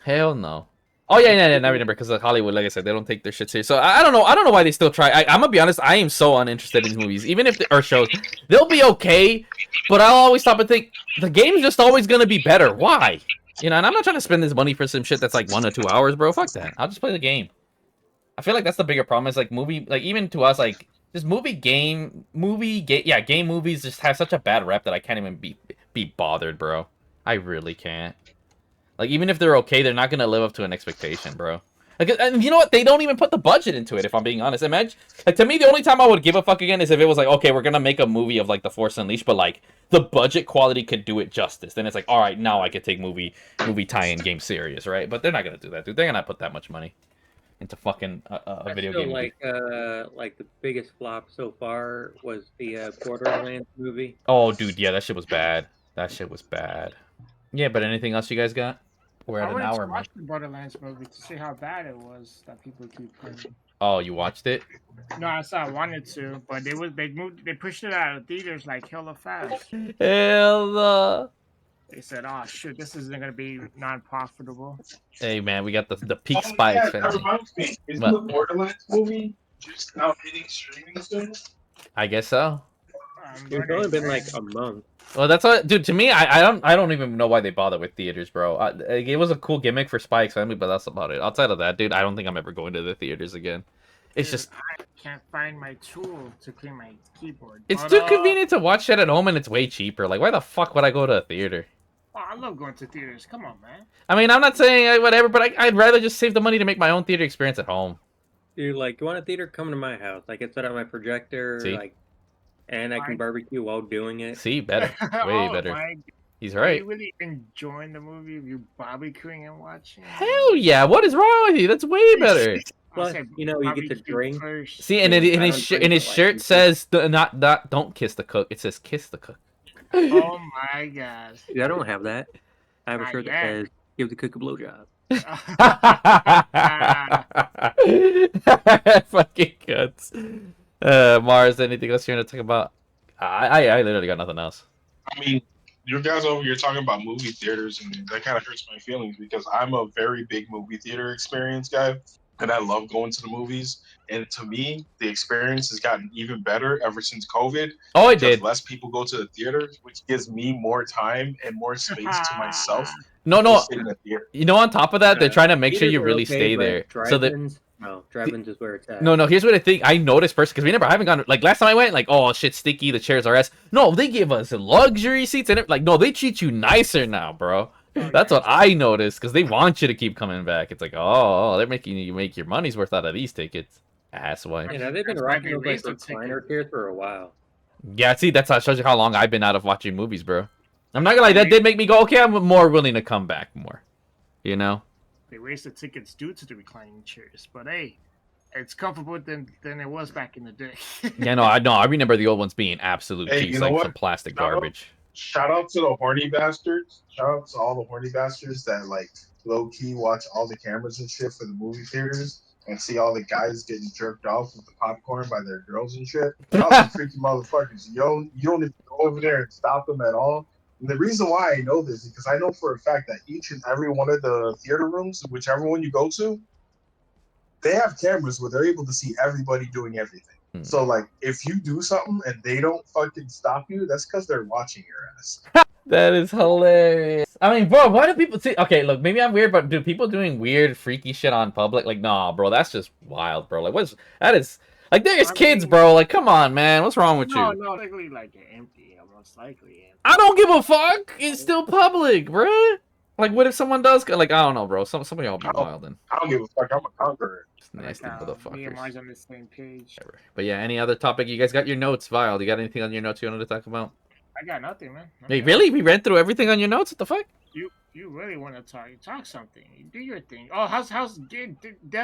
B: Hell no. Oh yeah, I remember, because of Hollywood, like I said, they don't take their shit serious. So I don't know why they still try. I'm gonna be honest, I am so uninterested in movies, even if or shows. They'll be okay, but I'll always stop and think the game's just always gonna be better. Why? You know, and I'm not trying to spend this money for some shit that's like 1 or 2 hours, bro. Fuck that. I'll just play the game. I feel like that's the bigger problem. Is like movie, like even to us, like just game movies just have such a bad rep that I can't even be bothered, bro. I really can't. Like, even if they're okay, they're not going to live up to an expectation, bro. Like, and you know what? They don't even put the budget into it, if I'm being honest. Imagine, like, to me, the only time I would give a fuck again is if it was like, okay, we're going to make a movie of, like, The Force Unleashed, but, like, the budget quality could do it justice. Then it's like, all right, now I could take movie tie-in game serious, right? But they're not going to do that, dude. They're going to put that much money. into fucking a video game movie.
C: Like the biggest flop so far was the Borderlands movie.
B: Oh, dude, yeah, that shit was bad. That shit was bad. Yeah, but anything else you guys got? We're
D: I
B: at an
D: wanted
B: hour
D: to
B: mark.
D: watch the Borderlands movie to see how bad it was that people keep claiming.
B: Oh, you watched it?
D: No, I said I wanted to, but they pushed it out of theaters like hella fast.
B: Hell no.
D: They said, "Oh shoot, this isn't gonna be non-profitable."
B: Hey, man, we got the peak
A: Oh,
B: spikes,
A: yeah, that
B: family.
A: reminds me. Isn't
B: What?
A: the Borderlands movie just now hitting streaming soon?
B: I guess so.
C: It's only been like a month.
B: Well, that's what, dude. To me, I don't even know why they bother with theaters, bro. It was a cool gimmick for Spike's family, but that's about it. Outside of that, dude, I don't think I'm ever going to the theaters again. It's
D: Dude,
B: just,
D: I can't find my tool to clean my keyboard.
B: it's
D: But,
B: too convenient to watch it at home, and it's way cheaper. Like, why the fuck would I go to a theater?
D: Oh, I love going to theaters. Come on, man.
B: I mean, I'm not saying whatever, but I'd rather just save the money to make my own theater experience at home.
C: Dude, like, you want a theater? Come to my house. I can set up my projector,
B: See?
C: like, and I can barbecue while doing it.
B: See, better, way
D: Oh,
B: better.
D: my-
B: He's
D: Are
B: right.
D: you really enjoying the movie of you barbecuing and watching?
B: Hell yeah! What is wrong with you? That's way better.
C: Plus, you know, you get to
D: Barbecue
C: drink.
D: first.
B: See, and
C: Dude,
B: in
C: I
B: his
C: don't
B: in
C: drink
B: his
C: it like
B: shirt
C: you.
B: says not don't kiss the cook. It says kiss the cook.
D: Oh my gosh.
C: Dude, I don't have that. I have a
D: Not
C: shirt that
D: yet.
C: says "Give the cook a blowjob."
B: Fucking guts. Mars, anything else you want to talk about? I literally got nothing else.
A: I mean, you guys over here talking about movie theaters, and that kind of hurts my feelings because I'm a very big movie theater experience guy, and I love going to the movies. And to me, the experience has gotten even better ever since COVID.
B: Oh, I
A: Because
B: did.
A: less people go to the theaters, which gives me more time and more space to myself.
B: No,
A: to
B: no.
A: sit in the theater.
B: You know, on top of that, they're trying to make sure
C: Theaters
B: you
C: are
B: really
C: okay,
B: stay
C: but
B: there. So that
C: drive-ins, no, drive-ins is where it's at.
B: no, here's what I think. I noticed personally because I haven't gone. Like last time I went, like oh shit, sticky. The chairs are ass. No, they give us luxury seats and like no, they treat you nicer now, bro. That's what I noticed because they want you to keep coming back. It's like oh, they're making you make your money's worth out of these tickets. Asswipe.
C: You know, they've been
D: That's why
C: rocking
D: they
C: those like
D: raised the
C: recliner chairs for a while.
B: Yeah, see, that's how it shows you how long I've been out of watching movies, bro. I'm not gonna lie, that did make me go, okay, I'm more willing to come back more. You know?
D: They raised the tickets due to the reclining chairs, but hey, it's comfortable than it was back in the day.
B: Yeah, no, I remember the old ones being absolute
A: Hey,
B: cheese,
A: you know
B: like
A: what?
B: some plastic
A: Shout out-
B: garbage.
A: Shout out to the horny bastards. Shout out to all the horny bastards that like low key watch all the cameras and shit for the movie theaters and see all the guys getting jerked off with the popcorn by their girls and shit. Y'all some freaky motherfuckers. You don't even go over there and stop them at all. And the reason why I know this is because I know for a fact that each and every one of the theater rooms, whichever one you go to, they have cameras where they're able to see everybody doing everything. So, like, if you do something and they don't fucking stop you, that's because they're watching your ass.
B: That is hilarious. I mean, bro, why do people see? Okay, look, maybe I'm weird, but do people doing weird, freaky shit on public? Like, nah, bro, that's just wild, bro. Like, that is like there's kids, bro. Like, come on, man, what's wrong with you?
D: No, likely like empty, most likely empty.
B: I don't give a fuck. It's still public, bro. Like, what if someone does? Like, I don't know, bro. Somebody all be wild then.
A: I don't give a fuck. I'm a conqueror.
B: Nasty
D: Me and
B: motherfuckers.
D: Mars on the same page.
B: But yeah, any other topic? You guys got your notes, Vile? You got anything on your notes you wanted to talk about?
D: I got nothing, man.
B: Hey,
D: Okay.
B: really? We ran through everything on your notes? What the fuck?
D: You really want to talk something? You do your thing. Oh, how's dev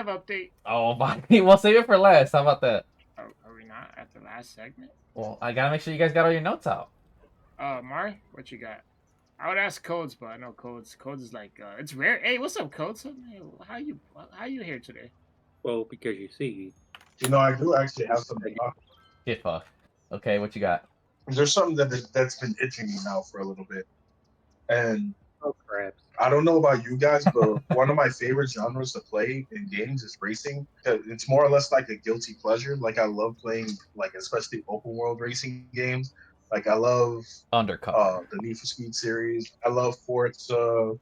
D: update?
B: Oh, my. We'll save it for last. How about that?
D: Are we not at the last segment?
B: Well, I gotta make sure you guys got all your notes out.
D: Mari, what you got? I would ask Codes, but I know Codes is like it's rare. Hey, what's up, Codes? How you here today?
C: Well, because you see,
A: You know, I do actually have something.
B: Shit, fuck. Okay, what you got?
A: There's something that's been itching me now for a little bit, and
C: oh crap.
A: I don't know about you guys, but one of my favorite genres to play in games is racing. It's more or less like a guilty pleasure. Like I love playing, like especially open world racing games. Like I love
B: Undercover.
A: the Need for Speed series. I love Forza.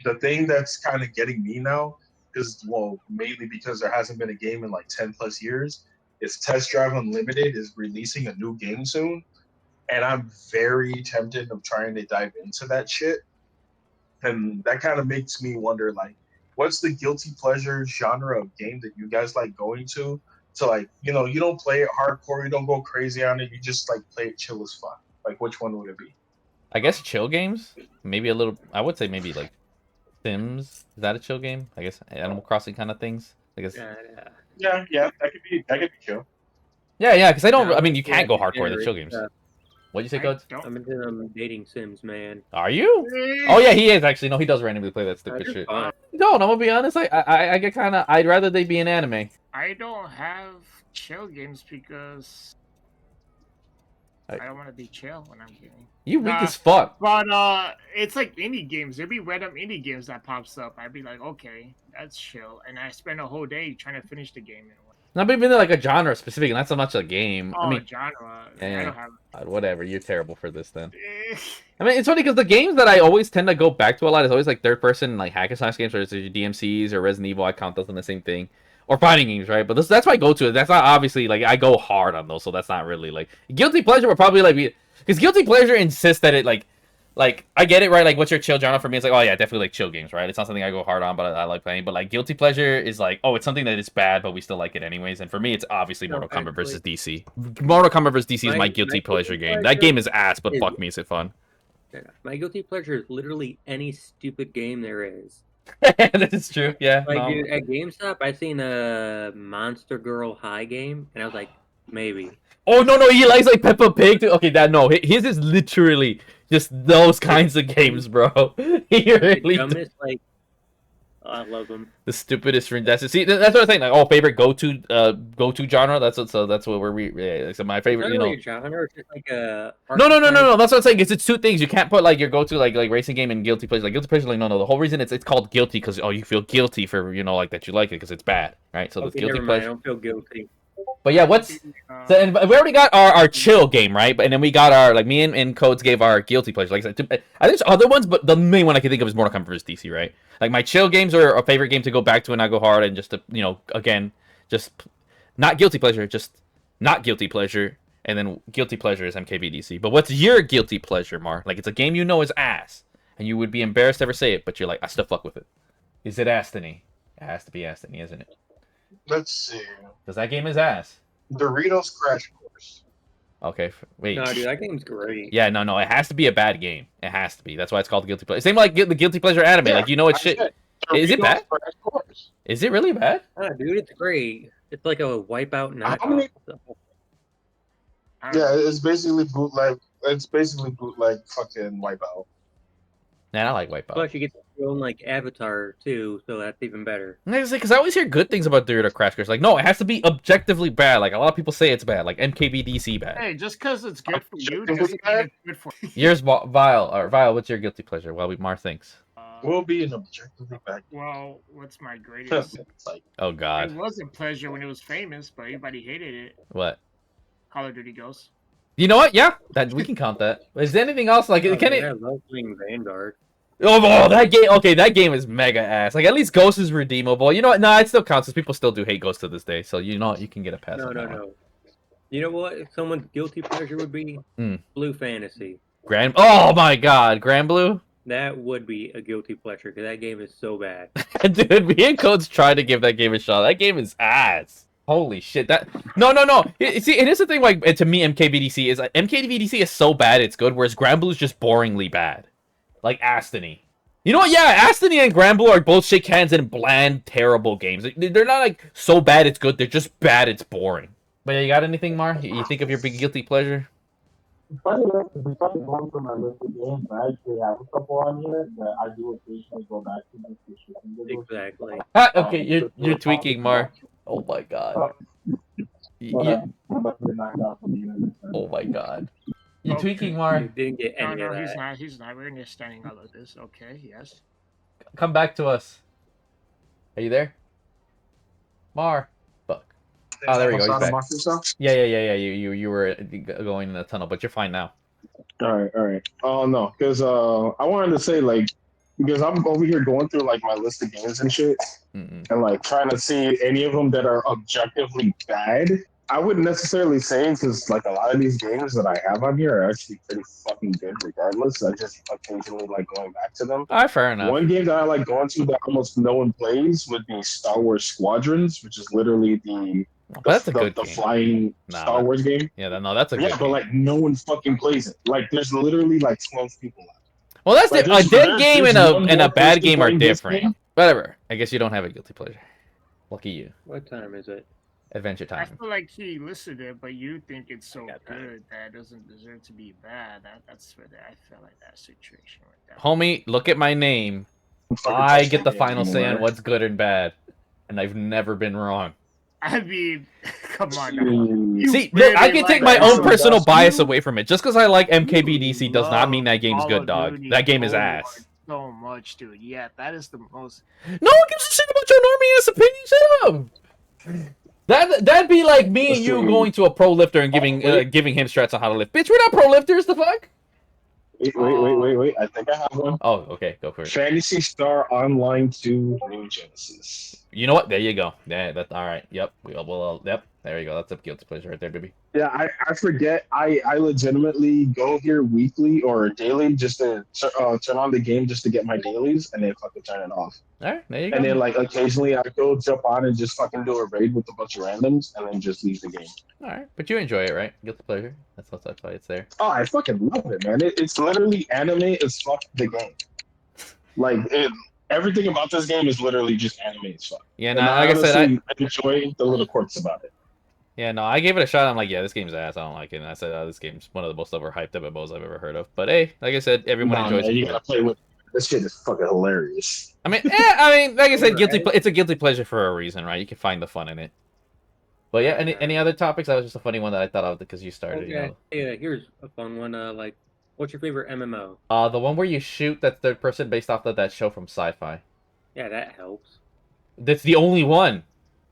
A: The thing that's kind of getting me now is, well, mainly because there hasn't been a game in like 10 plus years, is Test Drive Unlimited is releasing a new game soon. And I'm very tempted of trying to dive into that shit. And that kind of makes me wonder, like, what's the guilty pleasure genre of game that you guys like going to? So, like, you know, you don't play it hardcore, you don't go crazy on it, you just, like, play it chill as fun. Like, which one would it be?
B: I guess chill games? Maybe a little... I would say maybe, like, Sims. Is that a chill game? I guess Animal Crossing kind of things. I guess.
A: Yeah, that could be chill.
B: Yeah, because I don't.
C: No,
B: I mean, you
C: yeah,
B: can't go hardcore in the
C: generate
B: chill games.
C: stuff.
B: What'd you say,
D: I
B: Codes?
D: don't.
C: I'm into them dating sims, man.
B: Are you? Oh yeah, he is actually. No, he does randomly play that stupid
C: They're
B: shit.
C: fun.
B: No, I'm gonna be honest. I get kind of. I'd rather they be an anime.
D: I don't have chill games because
B: I-
D: I don't want to be chill when I'm gaming.
B: You weak
D: Nah.
B: as fuck.
D: But it's like indie games. There'd be random indie games that pops up. I'd be like, okay, that's chill, and I spend a whole day trying to finish the game.
B: Not even like a genre specific, not so much a game.
D: Oh,
B: I mean,
D: genre.
B: yeah.
D: I don't have.
B: whatever. You're terrible for this then.
D: Eh,
B: I mean, it's funny because the games that I always tend to go back to a lot is always like third person, like hack and slash games, or it's DMCs or Resident Evil. I count those in the same thing, or fighting games, right? But that's my go-to. That's not obviously like I go hard on those, so that's not really like guilty pleasure. Would probably like be because guilty pleasure insists that it like I get it, right? Like, what's your chill genre? For me, it's like, oh yeah, definitely like chill games, right? It's not something I go hard on, but I like playing. But like guilty pleasure is like, oh, it's something that is bad, but we still like it anyways. And for me, it's obviously
C: No,
B: Mortal Kombat
C: actually-
B: versus DC. Mortal Kombat versus DC is
C: My-
B: my guilty
C: my
B: pleasure
C: guilty
B: game.
C: pleasure
B: That game is ass, but
C: is-
B: fuck me, is it fun?
C: Yeah. My guilty pleasure is literally any stupid game there is.
B: That is true. Yeah.
C: Like,
B: no.
C: dude, at GameStop, I seen a Monster Girl High game, and I was like, maybe.
B: Oh no, he likes like Peppa Pig too. Okay, his is literally just those kinds of games, bro. He
C: The
B: really
C: dumbest, like, I love them.
B: the stupidest ring. That's what I'm saying. Like, oh, favorite go to genre. That's what so my favorite.
C: Not
B: You know.
C: really a genre, it's just like a.
B: No. That's what I'm saying. It's two things. You can't put like your go-to like racing game and guilty pleasure. Like guilty pleasure, like no. The whole reason it's called guilty because you feel guilty for like that you like it because it's bad, right? So
C: Okay,
B: the guilty
C: never mind, I
B: pleasure.
C: don't feel guilty.
B: But yeah, what's so and we already got our chill game, right? But and then we got our like me and Codes gave our guilty pleasure. Like I said, I think there's other ones, but the main one I can think of is Mortal Kombat vs DC, right? Like my chill games are a favorite game to go back to and not go hard and just to again just not guilty pleasure, just not guilty pleasure, and then guilty pleasure is MKBDC. But what's your guilty pleasure, Mar? Like it's a game you know is ass, and you would be embarrassed to ever say it, but you're like I still fuck with it. Is it Destiny? It has to be Destiny, isn't it?
A: Let's see.
B: Because that game is ass.
A: Doritos Crash Course.
B: Okay, wait.
C: No, dude, that game's great.
B: Yeah, no, it has to be a bad game. It has to be. That's why it's called guilty pleasure. Same like the guilty pleasure anime.
A: Yeah,
B: like it's
A: I
B: shit.
A: said
B: Is it
A: Doritos
B: bad?
A: Crash Course.
B: Is it really bad?
C: Ah, dude, it's great. It's like a Wipeout
A: How many-
C: knockoff.
A: Yeah, it's basically bootleg. It's basically bootleg fucking Wipeout.
B: Man, I like Wipeout.
C: Plus, you get your own like avatar too, so that's even better.
B: Because I always hear good things about Dorito Crash Course. Like, no, it has to be objectively bad. Like a lot of people say it's bad. Like MKBDC bad.
D: Hey, just because it's good for you
A: Objectively
D: doesn't mean
A: bad?
D: it's good for.
B: Yours, Vile. What's your guilty pleasure? Well, Mar thinks.
A: Will be an objectively bad.
D: Well, what's my greatest?
A: It's like
B: Oh
D: It
B: God,
D: was a pleasure when it was famous, but everybody hated it.
B: what?
D: Call of Duty Ghosts.
B: You know what? Yeah, that we can count that. Is there anything else? Like,
C: Oh,
B: can
C: yeah,
B: it?
C: I love playing Vanguard.
B: Oh, that game. Okay, that game is mega ass. Like, at least Ghost is redeemable. You know what? No, it still counts. Because people still do hate Ghost to this day. So you know what? You can get a pass.
C: No,
B: on
C: no,
B: that one.
C: no. You know what? Someone's guilty pleasure would be Blue Fantasy.
B: Grand. Oh my God, Grand Blue.
C: That would be a guilty pleasure because that game is so bad.
B: Dude, me and Codes tried to give that game a shot. That game is ass. Holy shit! No. See, it is the thing. Like to me, MKBDC is MKBDC is so bad it's good, whereas Grand Blue is just boringly bad. Like Astony. You know what? Yeah, Astony and Grand Blue are both shake hands in bland, terrible games. They're not like so bad it's good. They're just bad. It's boring. But yeah, you got anything, Mar? You think of your big guilty pleasure?
E: Funny enough, besides going through my list of games, I actually have a couple on here that I do occasionally go back to just for shits and giggles.
C: Exactly.
B: Okay, you're tweaking, Mar. Oh my God.
E: I'm about to get knocked out from the unit.
B: Oh my God. You're
D: Okay.
B: tweaking,
C: You
B: Mar.
C: didn't get
D: No,
C: any of
D: no, he's
C: that.
D: not. He's not. We're understanding all of this. Okay, yes.
B: Come back to us. Are you there? Mar. Fuck. Oh, there we go. He's back. Yeah. You were going in the tunnel, but you're fine now.
A: All right. Oh no, because I wanted to say like because I'm over here going through like my list of games and shit,
B: Mm-mm.
A: and like trying to see any of them that are objectively bad. I wouldn't necessarily say because like a lot of these games that I have on here are actually pretty fucking good regardless. I just occasionally like going back to them.
B: All right, fair enough.
A: One game that I like going to that almost no one plays would be Star Wars Squadrons, which is literally
B: But that's a
A: the
B: good game.
A: flying
B: Nah,
A: Star Wars game.
B: Yeah, no, that's a good
A: Yeah, but
B: game.
A: like no one fucking plays it. Like there's literally like 12 people left.
B: Well, that's
A: like,
B: a dead game
A: there's
B: and
A: one
B: a
A: more
B: bad
A: person
B: game are
A: playing this
B: different.
A: game.
B: Whatever. I guess you don't have a guilty pleasure. Lucky you.
C: What time is it?
B: Adventure
D: I
B: time.
D: feel like he listed it, but you think it's so
C: got time.
D: good that it doesn't deserve to be bad. That's where I feel like that situation with that.
B: Homie, look at my name.
A: Fucking
B: I
A: touch
B: get the
A: that
B: final
A: game
B: say on
A: anymore.
B: what's good and bad. And I've never been wrong.
D: I mean, come on now. You
B: See, look, I
D: really
B: can take
D: like
B: my own
A: Call of
B: personal
A: Duty.
B: bias away from it. Just because I like MKBDC does not mean that
D: love
B: game's
D: Call
B: good,
D: of
B: dog.
D: Duty
B: That game is
D: Cold
B: ass.
D: War so much, dude. Yeah, that is the most.
B: No one gives a shit about your normie ass opinion. Shut up. That'd be like me and you going to a pro lifter and giving giving him strats on how to lift. Bitch, we're not pro lifters. The fuck?
A: Wait. I think I have one.
B: Oh, okay, go for it.
A: Fantasy Star Online 2 New Genesis.
B: You know what? There you go. Yeah, that's all right. Yep. Yep. There you go. That's a guilty pleasure right there, baby.
A: Yeah, I forget. I legitimately go here weekly or daily just to turn on the game just to get my dailies and then fucking turn it off.
B: All right, there you go.
A: And then like occasionally I go jump on and just fucking do a raid with a bunch of randoms and then just leave the game.
B: All right, but you enjoy it, right? Guilty pleasure. That's why it's there.
A: Oh, I fucking love it, man. It's literally anime as fuck the game. Like everything about this game is literally just anime as fuck.
B: Yeah,
A: And
B: no, like I said,
A: honestly enjoy the little quirks about it.
B: Yeah, no, I gave it a shot. I'm like, yeah, this game's ass. I don't like it. And I said, oh, this game's one of the most overhyped MMOs I've ever heard of. But hey, like I said, everyone
A: Nah,
B: enjoys
A: man,
B: it.
A: you gotta play with this shit is fucking hilarious.
B: I mean, like I said, it's a guilty pleasure for a reason, right? You can find the fun in it. But yeah, any other topics? That was just a funny one that I thought of because you started.
C: Okay. Yeah, here's a fun one. Like, what's your favorite MMO?
B: The one where you shoot that's third person based off of that show from Sci-Fi.
C: Yeah, that helps.
B: That's the only one.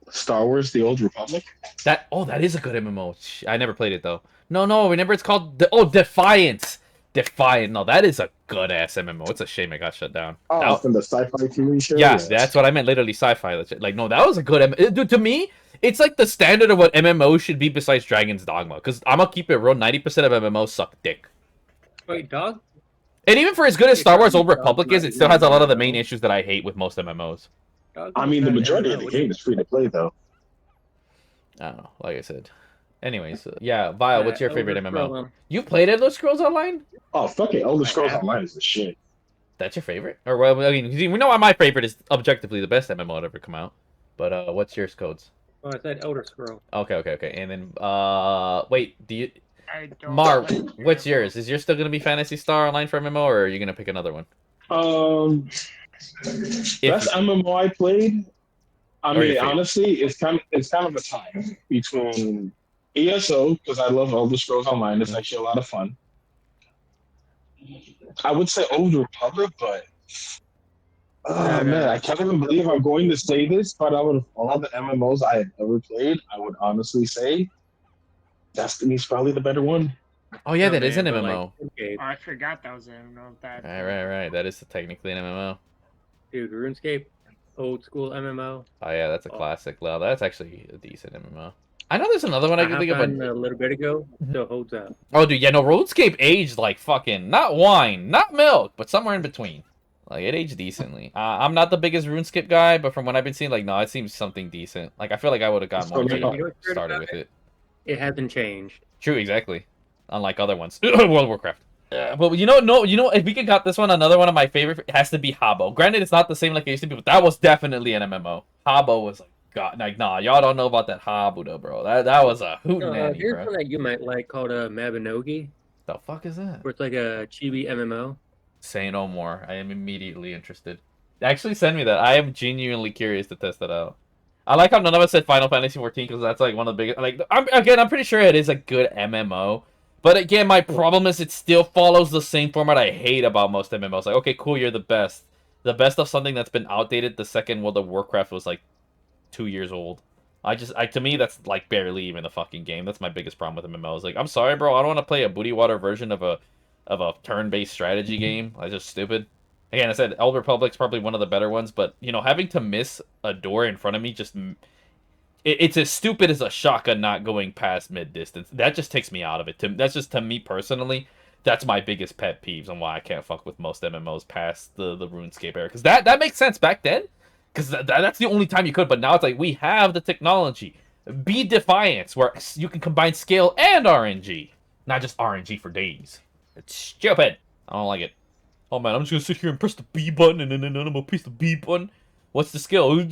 A: Star Wars: The Old Republic.
B: That is a good MMO. I never played it though. No, remember it's called Defiance. Defiant. No, that is a good ass MMO. It's a shame it got shut down.
A: Oh, from the sci-fi TV show.
B: Yeah,
A: Yes.
B: that's what I meant. Literally sci-fi. Like, no, that was a good dude. To me, it's like the standard of what MMO should be besides Dragon's Dogma. Because I'm gonna keep it real. 90% of MMOs suck dick.
C: Wait, dog?
B: And even for as good as Star Wars Old Republic is, it still has a lot of the main issues that I hate with most MMOs.
C: Dog
A: I mean, the
C: not
A: majority of
C: MMO,
A: the game is free to play, though.
B: I don't know. Like I said. Anyways, yeah, Vile, what's your favorite
C: Elder
B: MMO?
C: Scrolls.
B: You played Elder Scrolls Online?
A: Oh, fuck it. Elder Scrolls
D: Yeah.
A: Online is the shit.
B: That's your favorite? Or well, I mean, we know why my favorite is objectively the best MMO to ever come out. But what's yours, Codes?
C: Oh, I said Elder Scroll.
B: Okay. And then wait, do you
D: I don't
B: Marv,
D: like
B: what's
D: MMO.
B: yours? Is yours still gonna be Phantasy Star Online for MMO, or are you gonna pick another one?
A: Best MMO I played. I
B: Or your
A: mean,
B: favorite.
A: honestly, it's kind of a tie between ESO because I love Elder Scrolls Online. It's actually a lot of fun. I would say Old Republic, but oh man, I can't even believe I'm going to say this. But out of all the MMOs I have ever played, I would honestly say Destiny's probably the better one.
B: Oh yeah,
C: No,
B: that is an
C: man, but,
B: MMO.
C: like, okay,
D: Oh, I forgot that was a MMO. That.
B: Right. That is technically an MMO.
C: dude, RuneScape, old school MMO.
B: Oh yeah, that's a classic. Well, that's actually a decent MMO. I know there's another one I can think of,
C: hopped on
B: but
C: a little bit ago, still holds up.
B: oh dude, yeah, no, RuneScape aged like fucking not wine, not milk, but somewhere in between. Like it aged decently. I'm not the biggest RuneScape guy, but from what I've been seeing, like no, it seems something decent. Like I feel like I would have got more
A: Okay.
B: into
C: You know what's weird
B: started
C: about
B: with it.
C: It hasn't changed.
B: True, exactly. Unlike other ones, World of Warcraft. But you know, if we could cut this one, another one of my favorite has to be Habbo. Granted, it's not the same like it used to be, but that was definitely an MMO. Habbo was like, God, like, nah, y'all don't know about that Habuda, bro. That was a hootenanny,
C: Here's
B: bro.
C: one that you might like called
B: The
C: Mabinogi,
B: fuck is that?
C: where it's like a chibi MMO.
B: Say no more. I am immediately interested. Actually, send me that. I am genuinely curious to test that out. I like how none of us said Final Fantasy 14 because that's like one of the biggest. Like, I'm pretty sure it is a good MMO. But again, my problem is it still follows the same format I hate about most MMOs. Like, okay, cool, you're the best. The best of something that's been outdated. The second World of Warcraft was like 2 years old. To me, that's like barely even a fucking game. That's my biggest problem with MMOs. Like, I'm sorry, bro, I don't want to play a booty water version of a turn-based strategy game. It's just stupid. Again, I said Elder Republic's probably one of the better ones, but you know, having to miss a door in front of me just it's as stupid as a shotgun not going past mid distance. That just takes me out of it. That's just to me personally. That's my biggest pet peeves on why I can't fuck with most MMOs past the RuneScape era. Because that makes sense back then. Because that's the only time you could. But now it's like we have the technology. Be Defiance, where you can combine scale and RNG, not just RNG for days. It's stupid. I don't like it. Oh man, I'm just gonna sit here and press the B button and then I'm gonna press the B button. What's the skill?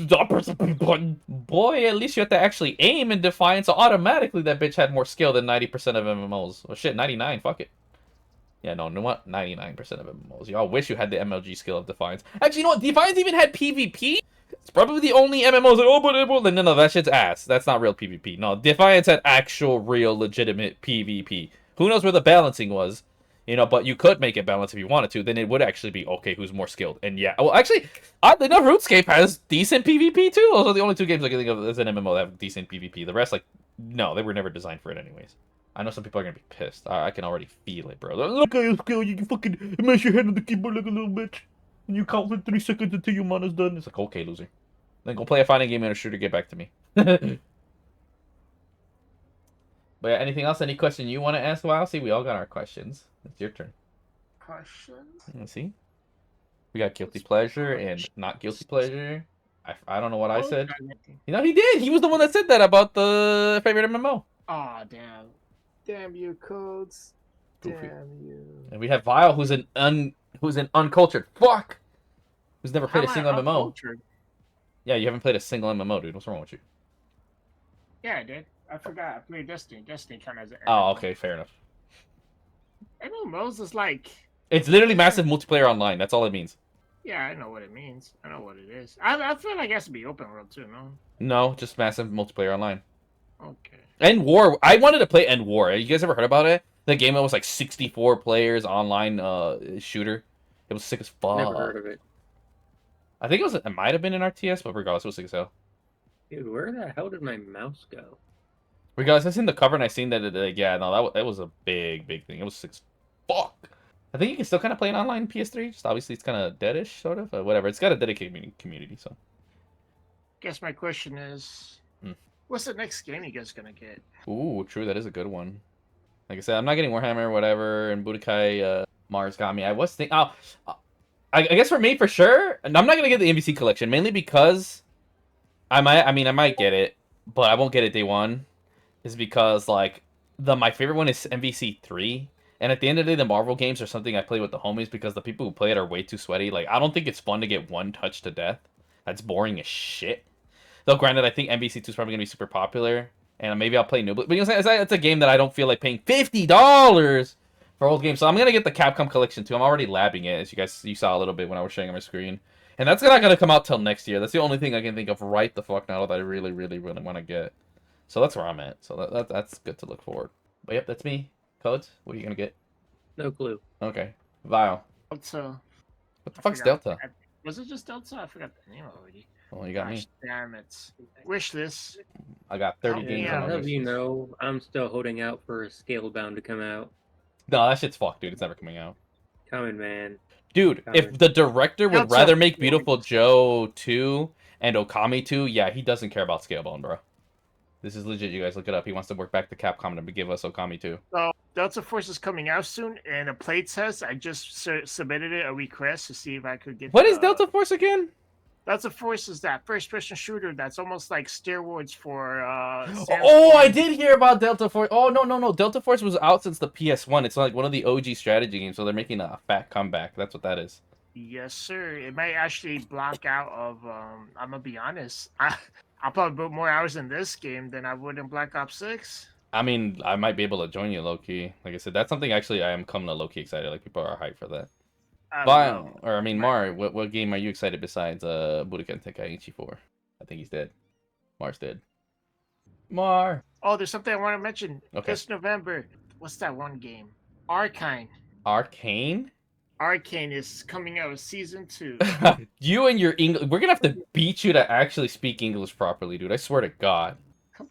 B: Boy, at least you have to actually aim in Defiance, so automatically that bitch had more skill than 90% of MMOs. Oh shit, 99, fuck it. Yeah, no, you know what? 99% of MMOs. Y'all wish you had the MLG skill of Defiance. Actually, you know what? Defiance even had PvP? It's probably the only MMOs like, oh, but no, that shit's ass. That's not real PvP. No, Defiance had actual, real, legitimate PvP. Who knows where the balancing was? You know, but you could make it balance if you wanted to. Then it would actually be, okay, who's more skilled? And yeah, well, actually, oddly enough, RuneScape has decent PvP too. Those are the only two games I can think of as an MMO that have decent PvP. The rest, like, no, they were never designed for it anyways. I know some people are gonna be pissed. I can already feel it, bro. Look at your skill. You can fucking mash your head on the keyboard like a little bitch. And you count for 3 seconds until your mana's done. It's like, okay, loser. Then go play a fighting game and a shooter, get back to me. But yeah, anything else? Any question you want to ask? Well, see, we all got our questions. It's your turn.
D: Questions?
B: Let's see. We got guilty pleasure and not guilty pleasure. I don't know what I said. You know, he did. He was the one that said that about the favorite MMO.
D: Aw, damn. Damn you, Codes.
B: Goofy.
D: Damn you.
B: And we have Vile, who's an uncultured fuck, who's never played a
D: How am I
B: single MMO.
D: uncultured?
B: Yeah, you haven't played a single MMO, dude. What's wrong with you?
D: Yeah, I did. I forgot. I played Destiny. Destiny kind of as an
B: Oh, okay, fair enough.
D: MMOs is like...
B: It's literally massive multiplayer online. That's all it means.
D: Yeah, I know what it means. I know what it is. I feel like it has to be open world too, no?
B: No, just massive multiplayer online.
D: Okay.
B: End War. I wanted to play End War. You guys ever heard about it? The game that was like 64 players online shooter. It was sick as fuck.
C: Never heard of it.
B: I think it might have been an RTS, but regardless, it was sick as hell.
C: Dude, where the hell did my mouse go?
B: Regardless, I seen the cover and I seen that. Yeah, no, that was a big thing. It was sick as fuck. I think you can still kind of play it online PS3. Just obviously it's kind of deadish, sort of. Whatever. It's got a dedicated community, so.
D: Guess my question is, what's the next game you guys gonna get?
B: Ooh, true. That is a good one. Like I said, I'm not getting Warhammer or whatever, and Budokai Mars got me. I was thinking... I guess for me, for sure, and I'm not going to get the MVC collection, mainly because I might get it, but I won't get it day one, is because, like, my favorite one is MVC 3, and at the end of the day, the Marvel games are something I play with the homies because the people who play it are way too sweaty. Like, I don't think it's fun to get one touch to death. That's boring as shit. Though, granted, I think MVC 2 is probably going to be super popular, and maybe I'll play New Blood. But it's a game that I don't feel like paying $50 for old games. So I'm going to get the Capcom collection, too. I'm already labbing it, as you saw a little bit when I was showing on my screen. And that's not going to come out till next year. That's the only thing I can think of right the fuck now that I really want to get. So that's where I'm at. So that's good to look forward. But yep, that's me. Codes, what are you going to get?
C: No clue.
B: Okay. Vile.
D: Delta.
B: What the fuck's Delta?
D: Was it just Delta? I forgot the name already.
B: Well, you got me.
D: Damn it. Wish list.
B: I got 30
D: Oh,
B: games
D: yeah,
B: on my
C: As
B: list.
C: you know, I'm still holding out for Scalebound to come out.
B: No, that shit's fucked, dude. It's never coming out.
C: Coming, man.
B: Dude,
C: Coming.
B: if the director would
D: Delta.
B: rather make Beautiful Joe 2 and Okami 2, yeah, he doesn't care about Scalebound, bro. This is legit, you guys look it up. He wants to work back to Capcom and give us Okami 2.
D: So Delta Force is coming out soon, and a playtest. I just submitted it a request to see if I could get.
B: What is Delta Force again?
D: Delta Force is that first-person shooter that's almost like steroids for.
B: Oh, I did hear about Delta Force. Oh, no. Delta Force was out since the PS1. It's like one of the OG strategy games, so they're making a fat comeback. That's what that is.
D: Yes, sir. It might actually block out of. I'm gonna be honest. I'll probably put more hours in this game than I would in Black Ops 6.
B: I mean, I might be able to join you low key. Like I said, that's something actually I am coming to low key excited. Like people are hyped for that. What game are you excited besides Budokai Tenkaichi for? I think he's dead. Mar's dead. Mar.
D: Oh, there's something I want to mention.
B: Okay.
D: This November. What's that one game? Arcane.
B: Arcane?
D: Arcane is coming out with season 2.
B: You and your English. We're gonna have to beat you to actually speak English properly, dude. I swear to God.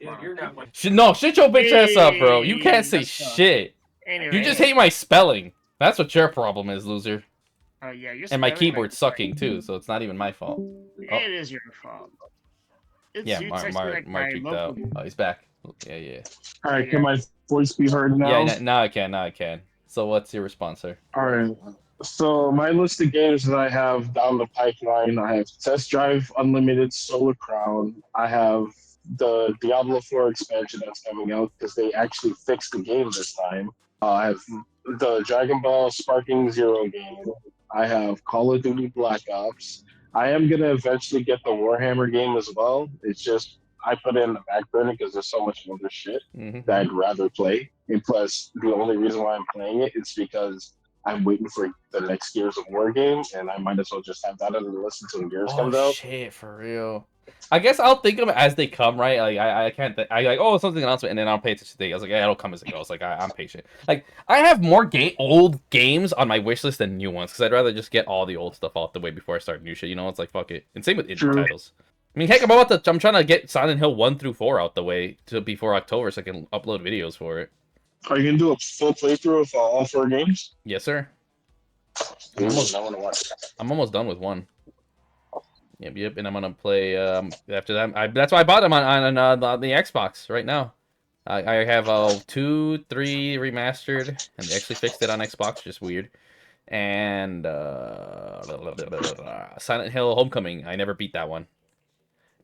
C: Dude, you're not one.
B: Shit your bitch ass up, bro. You can't say
D: That's tough.
B: shit.
D: Anyway,
B: You just hate my spelling. That's what your problem is, loser.
D: Oh yeah, you're
B: And my
D: spelling
B: keyboard's
D: like-
B: sucking too, so it's not even my fault.
D: It is your fault. It's
B: Yeah,
D: you
B: Mar
D: texting like my
B: kicked
D: local-
B: out. Oh, he's back. Yeah.
E: All right, can my voice be heard now?
B: Yeah, now I can. So what's your response, sir?
E: All right. So my list of games that I have down the pipeline, I have Test Drive Unlimited Solar Crown. I have the Diablo 4 expansion that's coming out because they actually fixed the game this time. I have the Dragon Ball Sparking Zero game. I have Call of Duty Black Ops. I am gonna eventually get the Warhammer game as well. It's just I put it in the back burner because there's so much other shit that I'd rather play. And plus, the only reason why I'm playing it is because I'm waiting for the next Gears of War game, and I might as well just have that on the list until Gears comes
B: Oh
E: out.
B: shit, for real. I guess I'll think of them as they come, right? Like I can't. I like oh something announcement, and then I'll pay attention to it. I was like, yeah, it'll come as it goes. Like I'm patient. Like I have more old games on my wish list than new ones because I'd rather just get all the old stuff out the way before I start new shit. You know, it's like fuck it. And same with indie
E: True.
B: titles. I mean, heck, I'm trying to get Silent Hill 1 through 4 out the way before October so I can upload videos for it.
E: Are you gonna do a full playthrough of all 4 games?
B: Yes, sir.
E: I want to watch that.
B: I'm almost done with 1. Yep, and I'm gonna play after that. That's why I bought them on the Xbox right now. I have 2, 3 remastered, and they actually fixed it on Xbox, just weird. And Silent Hill Homecoming. I never beat that one,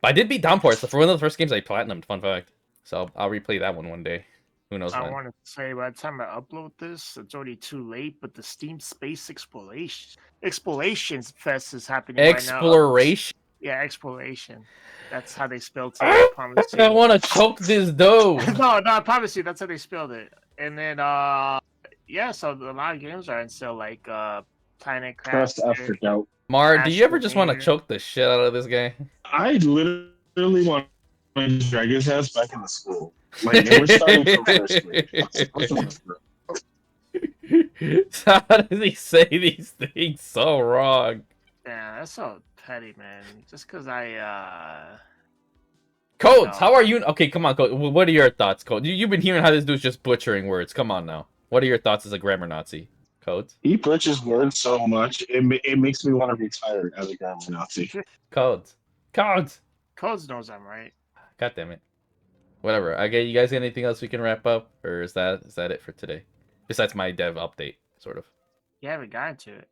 B: but I did beat Downpour. It's for one of the first games I platinumed. Fun fact. So I'll replay that one day. Who knows
D: I
B: when?
D: want to say by the time I upload this, it's already too late. But the Steam Space Exploration Fest is happening right now.
B: Exploration.
D: Yeah, exploration. That's how they spelled it. I promise you.
B: I want to choke this dough.
D: No, I promise you, that's how they spelled it. And then, yeah, so a lot of games are in sale, like Planet
E: Press
D: Crafter.
E: F for doubt.
B: Mar, do you ever just want to
D: Astroneer.
B: choke the shit out of this guy?
E: I literally want to drag his ass back into school. Like, we're starting from first grade.
B: How does he say these things so wrong?
D: Yeah, that's so petty, man. Just because
B: Codes,
D: No.
B: how are you? Okay, come on, Codes. What are your thoughts, Codes? You've been hearing how this dude's just butchering words. Come on now. What are your thoughts as a grammar Nazi? Codes?
E: He butchers words so much, it makes me want to retire as a grammar Nazi.
B: Codes. Codes!
D: Codes knows I'm right.
B: God damn it. Whatever. Okay, you guys got anything else we can wrap up? Or is that it for today? Besides my dev update, sort of.
D: You haven't gotten to it.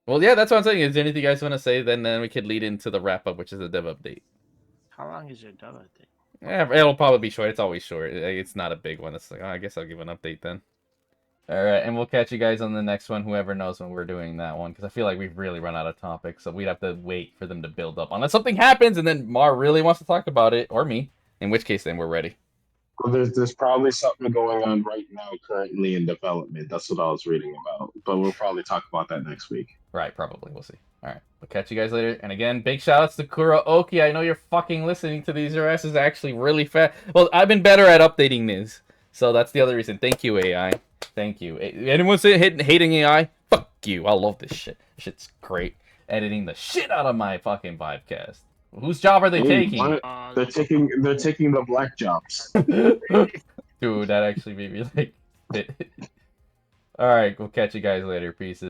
B: Well, yeah, that's what I'm saying. Is there anything you guys want to say? Then we could lead into the wrap up, which is the dev update.
D: How long is your double thing?
B: Yeah, it'll probably be short. It's always short. It's not a big one. It's like, oh, I guess I'll give an update then. All right, and we'll catch you guys on the next one. Whoever knows when we're doing that one, because I feel like we've really run out of topics, so we'd have to wait for them to build up. Unless something happens, and then Mar really wants to talk about it, or me. In which case, then we're ready.
E: Well, there's probably something going on right now, currently in development. That's what I was reading about. But we'll probably talk about that next week.
B: Right, probably. We'll see. All right, we'll catch you guys later. And again, big shout outs to Kuroki. I know you're fucking listening to these. Your ass is actually really fast. Well, I've been better at updating this, so that's the other reason. Thank you, AI. Thank you. Anyone say hating AI? Fuck you. I love this shit. This shit's great. Editing the shit out of my fucking podcast. Whose job are they taking?
E: They're taking the black jobs.
B: Dude, that actually made me like. All right, we'll catch you guys later. Peace.